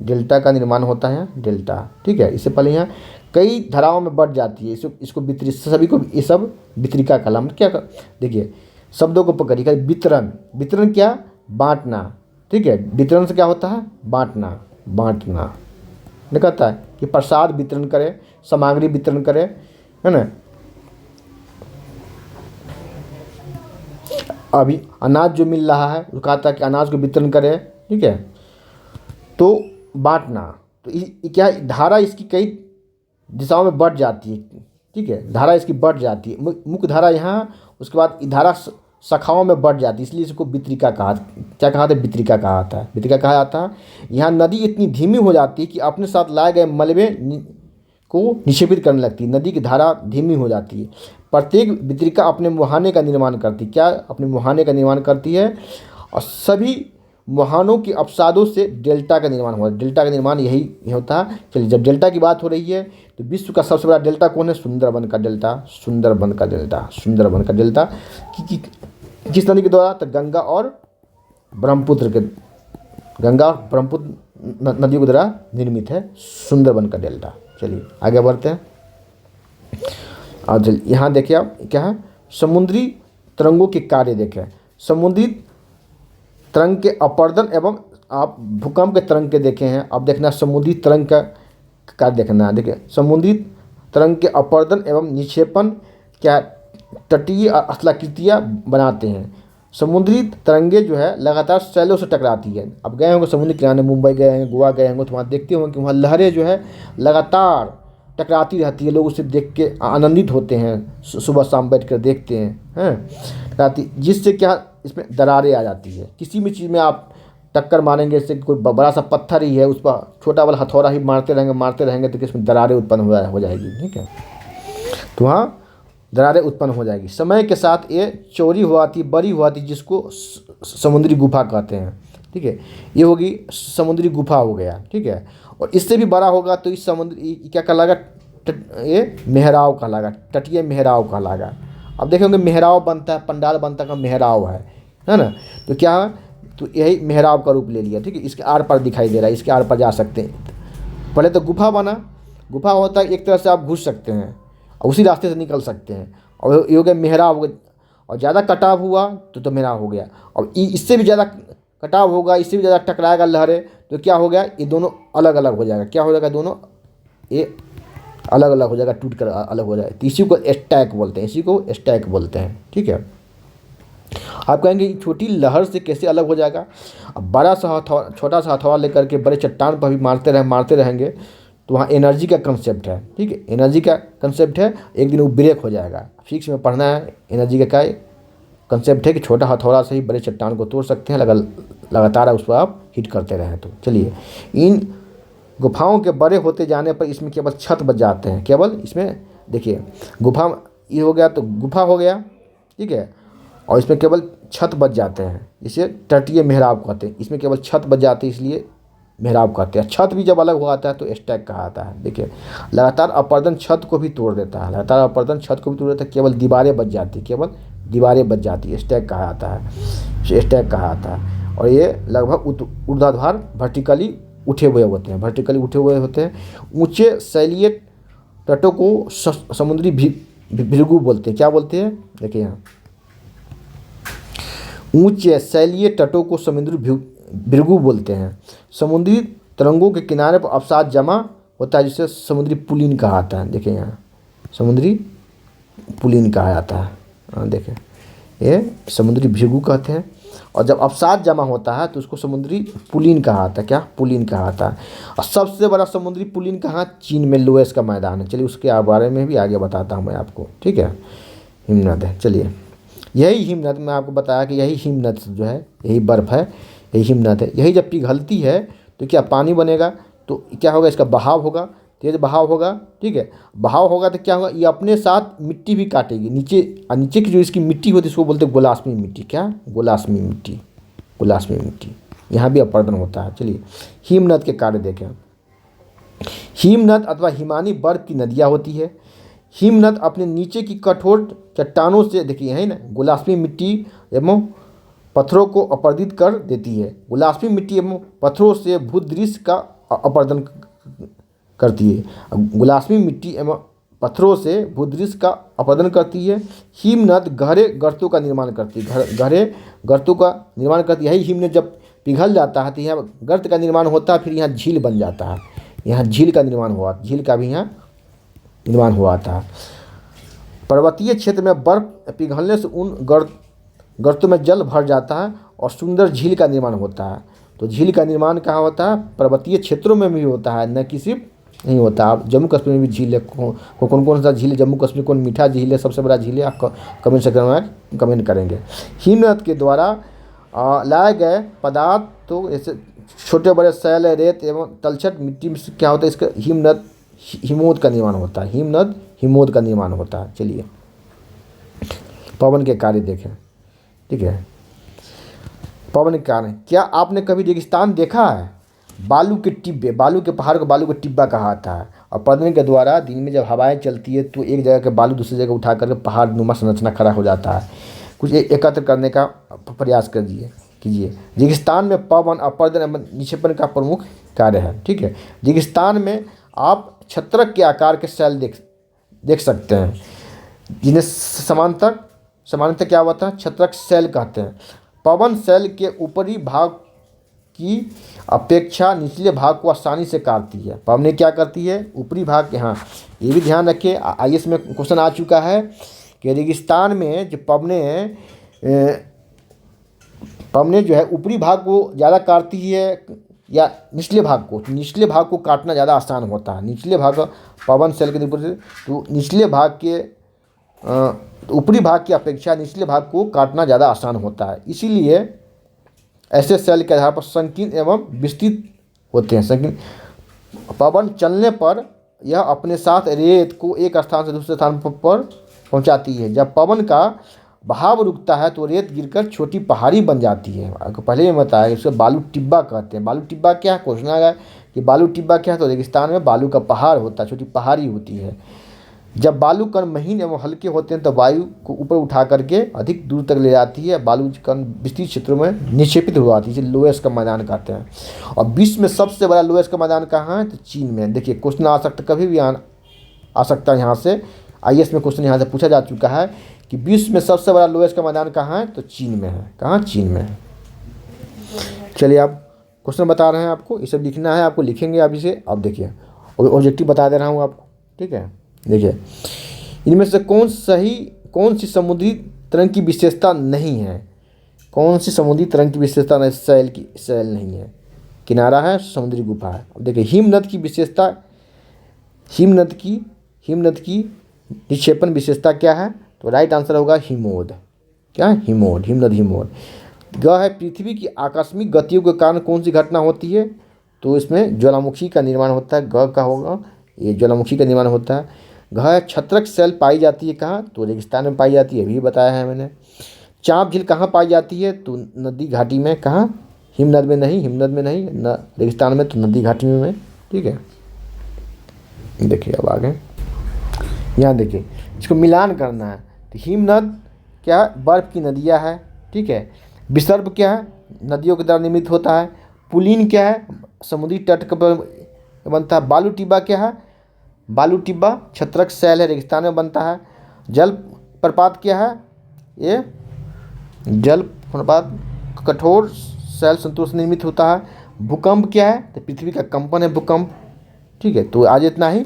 डेल्टा का निर्माण होता है डेल्टा। ठीक है, इससे पहले यहाँ कई धाराओं में बढ़ जाती है, इसको सभी को ये सब वितरिका कहलाम। क्या देखिए शब्दों को पकड़िए। वितरण क्या? बांटना। ठीक है, वितरण से क्या होता है? बांटना ने कहता है कि प्रसाद वितरण करे, सामग्री वितरण करे, है ना। अभी अनाज जो मिल रहा है वो कहता है कि अनाज को वितरण करे। ठीक है, तो बांटना, तो क्या है? धारा इसकी कई दिशाओं में बढ़ जाती है। ठीक है, धारा इसकी बढ़ जाती है, मुख्य धारा यहाँ, उसके बाद धारा शाखाओं में बढ़ जाती है, इसलिए इसको वितरिका कहा। क्या कहा था? वितरिका कहा था। वितरिका कहा जाता है। यहाँ नदी इतनी धीमी हो जाती है कि अपने साथ लाए गए मलबे को निक्षेपित करने लगती है। नदी की धारा धीमी हो जाती है। प्रत्येक वितरिका अपने मुहाने का निर्माण करती है। क्या? अपने मुहाने का निर्माण करती है, और सभी मुहानों के अपसादों से डेल्टा का निर्माण होता है। डेल्टा का निर्माण यही होता है। चलिए, जब डेल्टा की बात हो रही है तो विश्व का सबसे बड़ा डेल्टा कौन है? सुंदरबन का डेल्टा। किस नदी के द्वारा? तो गंगा और ब्रह्मपुत्र नदियों के द्वारा निर्मित है सुंदरबन का डेल्टा। चलिए आगे बढ़ते हैं। और यहाँ देखिए आप क्या है, समुद्री तरंगों के कार्य देखें। समुद्री तरंग के अपर्दन एवं आप भूकंप के तरंग के देखे हैं। अब देखना समुद्री तरंग का कार्य देखना है। देखिए समुद्री तरंग के अपर्दन एवं निक्षेपण क्या तटीय स्थलाकृतियाँ बनाते हैं। समुद्री तरंगे जो है लगातार शैलों से टकराती है। अब गए होंगे समुद्र किनारे, मुंबई गए हैं, गोवा गए होंगे, तो वहाँ देखते होंगे कि वहाँ लहरें जो है लगातार टकराती रहती है। लोग उसे देख के आनंदित होते हैं, सुबह शाम बैठ कर देखते हैं टकराती, जिससे क्या इसमें दरारें आ जाती है। किसी भी चीज़ में आप टक्कर मारेंगे, जैसे कोई बड़ा सा पत्थर ही है, उस पर छोटा वाला हथौड़ा ही मारते रहेंगे तो इसमें दरारें उत्पन्न हो जाएगी। ठीक है, तो वहाँ दरारें उत्पन्न हो जाएगी। समय के साथ ये चौड़ी हुआती, बड़ी हुआती, जिसको समुद्री गुफा कहते हैं। ठीक है, ये होगी समुद्री गुफा हो गया। ठीक है, और इससे भी बड़ा होगा तो इस समुद्री क्या कहलाएगा? ये मेहराव कहलाएगा, तटीय मेहराव कहलाएगा। अब देखेंगे मेहराव बनता है, पंडाल बनता का मेहराव है ना। तो क्या है? तो यही मेहराव का रूप ले लिया। ठीक है, इसके आर पार दिखाई दे रहा है, इसके आर पार जा सकते हैं। पहले तो गुफा बना, गुफा होता है एक तरह से आप घुस सकते हैं और उसी रास्ते से निकल सकते हैं, और ये हो गया मेहराव। और ज़्यादा कटाव हुआ तो मेहराव हो गया। और इससे भी ज़्यादा कटाव होगा, इससे भी ज़्यादा टकराएगा लहरें, तो क्या हो गया? ये दोनों अलग अलग हो जाएगा। क्या हो जाएगा? दोनों ये अलग अलग हो जाएगा, टूट कर अलग हो जाए, तो इसी को स्टैक बोलते हैं, इसी को स्टैक बोलते हैं। ठीक है, आप कहेंगे छोटी लहर से कैसे अलग हो जाएगा? अब बड़ा सा हथौड़ा, छोटा सा हथौड़ा लेकर के बड़े चट्टान पर भी मारते रहेंगे तो वहाँ एनर्जी का कंसेप्ट है। ठीक है, एनर्जी का कंसेप्ट है, एक दिन वो ब्रेक हो जाएगा। फिजिक्स में पढ़ना है एनर्जी का क्या कंसेप्ट है कि छोटा हथौड़ा से ही बड़े चट्टान को तोड़ सकते हैं, लगातार उस पर आप हिट करते रहें तो। चलिए, इन गुफाओं के बड़े होते जाने पर इसमें केवल छत बच जाते हैं, केवल इसमें देखिए गुफा ये हो गया तो गुफा हो गया, ठीक है, और इसमें केवल छत बच जाते हैं, इसे तटीय मेहराब कहते हैं। इसमें केवल छत बच जाती है इसलिए मेहराब कहते हैं। छत भी जब अलग हो आता है तो स्टैक कहा आता है। देखिए, लगातार अपरदन छत को भी तोड़ देता है, लगातार अपरदन छत को भी तोड़ देता है, केवल दीवारें बच जाती है, केवल दीवारें बच जाती है, स्टैक कहा आता है, स्टैक कहा आता है। और ये लगभग ऊर्ध्वाधर वर्टिकली उठे हुए होते हैं, वर्टिकली उठे हुए होते हैं। ऊंचे शैलीय तटों को समुद्री भृगु बोलते हैं। क्या बोलते हैं? देखिए यहाँ, ऊंचे शैलीय तटों को समुद्री भृगु बोलते हैं। समुद्री तरंगों के किनारे पर अवसाद जमा होता है जिसे समुद्री पुलिन कहा जाता है। देखिए यहाँ समुद्री पुलिन कहा जाता है। हाँ देखिए, ये समुद्री भृगु कहते हैं, और जब अवसाद जमा होता है तो उसको समुद्री पुलिन कहा जाता है। क्या? पुलिन कहा जाता है। और सबसे बड़ा समुद्री पुलिन कहाँ? चीन में लोएस का मैदान है। चलिए उसके बारे में भी आगे बताता हूँ मैं आपको। ठीक है, हिमनद है। चलिए, यही हिमनद मैं आपको बताया कि यही हिमनद जो है, यही बर्फ़ है, यही हिमनद है। यही जब पिघलती है तो क्या पानी बनेगा, तो क्या होगा, इसका बहाव होगा, तेज़ बहाव होगा। ठीक है, बहाव होगा तो क्या होगा, ये अपने साथ मिट्टी भी काटेगी नीचे, और नीचे की जो इसकी मिट्टी होती है इसको बोलते हैं गोलाष्मी मिट्टी। क्या? गोलाष्मी मिट्टी, गोलाष्मी मिट्टी। यहाँ भी अपरदन होता है। चलिए, हिमनद के कार्य देखें। हिमनद अथवा हिमानी बर्फ की नदियाँ होती है। हिमनद अपने नीचे की कठोर चट्टानों से, देखिए है ना, गोलाष्मी मिट्टी एवं पत्थरों को अपरदित कर देती है। गोलाष्मी मिट्टी एवं पत्थरों से भूदृश्य का अपरदन करती है। गोलाष्मी मिट्टी एवं पत्थरों से भूदृश्य का अपरदन करती है। हिमनद गहरे गर्तों का निर्माण करती है, गहरे गर्तों का निर्माण करती है। यही हिमनद जब पिघल जाता है तो यहाँ गर्त का निर्माण होता है, फिर यहाँ झील बन जाता है, यहाँ झील का निर्माण हुआ, झील का भी यहाँ निर्माण हुआ था। पर्वतीय क्षेत्र में बर्फ पिघलने से उन गर्तों में जल भर जाता है और सुंदर झील का निर्माण होता है। तो झील का निर्माण कहाँ होता है? पर्वतीय क्षेत्रों में भी होता है, न कि सिर्फ नहीं होता। आप जम्मू कश्मीर में भी झील है, कौन कौन सा झील है जम्मू कश्मीर, कौन मीठा झील है, सबसे बड़ा झील है, आप कमेंट सेक्शन में कमेंट करेंगे। हिमनद के द्वारा लाए गए पदार्थ तो ऐसे छोटे बड़े शैल, रेत एवं तलछट मिट्टी में क्या होता है, इसका हिमनद हिमोद का निर्माण होता है। हिमनद हिमोद का निर्माण होता है। चलिए, पवन के कार्य देखें। ठीक है, पवन के कार्य, क्या आपने कभी रेगिस्तान देखा है? बालू के टिब्बे, बालू के पहाड़ को बालू का टिब्बा कहा जाता है। और पर्वतन के द्वारा दिन में जब हवाएं चलती है तो एक जगह के बालू दूसरी जगह उठा करके पहाड़ नुमा संरचना खड़ा हो जाता है। कुछ एकत्र करने का प्रयास कीजिए। रेगिस्तान में पवन, अपरदन एवं निक्षेपण का प्रमुख कार्य है। ठीक है, रेगिस्तान में आप छत्रक के आकार के सेल देख सकते हैं, जिन्हें समानांतर क्या होता है? छत्रक सेल कहते हैं। पवन सेल के ऊपरी भाग की अपेक्षा निचले भाग को आसानी से काटती है। पवन क्या करती है? ऊपरी भाग के, हाँ ये भी ध्यान रखिए, IAS में क्वेश्चन आ चुका है कि रेगिस्तान में जो पवने जो है ऊपरी भाग को ज़्यादा काटती है या निचले भाग को? निचले भाग को काटना ज़्यादा आसान होता है। निचले भाग पवन सेल के ऊपर से, तो निचले भाग के ऊपरी भाग की अपेक्षा निचले भाग को काटना ज़्यादा आसान होता है। इसीलिए ऐसे सेल के आधार पर संकीर्ण एवं विस्तृत होते हैं। संकीर्ण पवन चलने पर यह अपने साथ रेत को एक स्थान से दूसरे स्थान पर पहुंचाती है। जब पवन का बहाव रुकता है तो रेत गिरकर छोटी पहाड़ी बन जाती है। आपको पहले ही बताया, उसे बालू टिब्बा कहते हैं। बालू टिब्बा क्या है? क्वेश्चन आ गया कि बालू टिब्बा क्या है, तो रेगिस्तान में बालू का पहाड़ होता है, छोटी पहाड़ी होती है। जब बालू कण महीन एवं हल्के होते हैं तो वायु को ऊपर उठा करके अधिक दूर तक ले जाती है। बालू कण विस्तृत क्षेत्रों में निक्षेपित हो जाती है, जिसे लोएस का मैदान कहते हैं। और विश्व में सबसे बड़ा लोएस का मैदान कहाँ है? तो चीन में। देखिए, क्वेश्चन आ सकता, कभी भी आ सकता है यहाँ से। IAS में क्वेश्चन यहाँ से पूछा जा चुका है कि विश्व में सबसे बड़ा लोएस का मैदान कहाँ है? तो चीन में है। कहाँ? चीन में है। चलिए, आप क्वेश्चन बता रहे हैं, आपको ये सब लिखना है, आपको लिखेंगे आप इसे। अब देखिए, ऑब्जेक्टिव बता दे रहा हूँ आपको। ठीक है। देखिए इनमें से कौन सी समुद्री तरंग की विशेषता नहीं है, कौन सी समुद्री तरंग की विशेषता नहीं, सैल नहीं है, किनारा है, समुद्री गुफा है। अब देखिए हिमनद की विशेषता, हिमनद की निक्षेपण विशेषता क्या है, तो राइट आंसर होगा हिमोद। क्या है? हिमोद, हिमनद हिमोद। ग है पृथ्वी की आकस्मिक गतियों के कारण कौन सी घटना होती है, तो इसमें ज्वालामुखी का निर्माण होता है, ग का होगा, ये ज्वालामुखी का निर्माण होता है। घ है छत्रक सेल पाई जाती है कहाँ, तो रेगिस्तान में पाई जाती है, भी बताया है मैंने। चाँप झील कहाँ पाई जाती है, तो नदी घाटी में, कहाँ, हिमनद में नहीं, रेगिस्तान में, तो नदी घाटी में। ठीक है। देखिए अब आगे यहाँ देखिए, इसको मिलान करना है। तो हिमनद क्या है, बर्फ की नदियाँ है। ठीक है। विसर्प क्या है, नदियों के द्वारा निर्मित होता है। पुलीन क्या है, समुद्री तट पर बनता है। बालू टिब्बा क्या है, बालू टिब्बा छत्रक सैल है, रेगिस्तान में बनता है। जल प्रपात क्या है, ये जल प्रपात कठोर सैल संतुलन से निर्मित होता है। भूकंप क्या है, तो पृथ्वी का कंपन है भूकंप। ठीक है। तो आज इतना ही,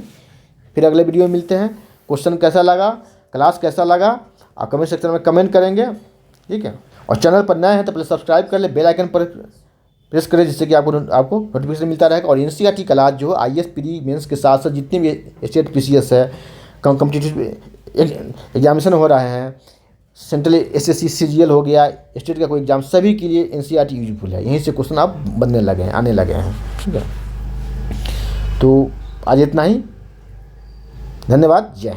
फिर अगले वीडियो में मिलते हैं। क्वेश्चन कैसा लगा, क्लास कैसा लगा, आप कमेंट सेक्शन में कमेंट करेंगे। ठीक है। और चैनल पर नए हैं तो पहले सब्सक्राइब कर ले, बेल आइकन पर प्रेस करें, जिससे कि आपको नोटिफिकेशन मिलता रहेगा। और एनसीईआरटी क्लास जो IAS प्री मेंस के साथ साथ जितने भी स्टेट PCS है, कॉम्पिटिटिव एग्जामिनेशन हो रहे हैं, सेंट्रल SSC CGL हो गया, स्टेट का कोई एग्जाम, सभी के लिए एनसीईआरटी यूजफुल है। यहीं से क्वेश्चन आप बनने लगे हैं, आने लगे हैं। ठीक है। तो आज इतना ही, धन्यवाद, जय हिंद।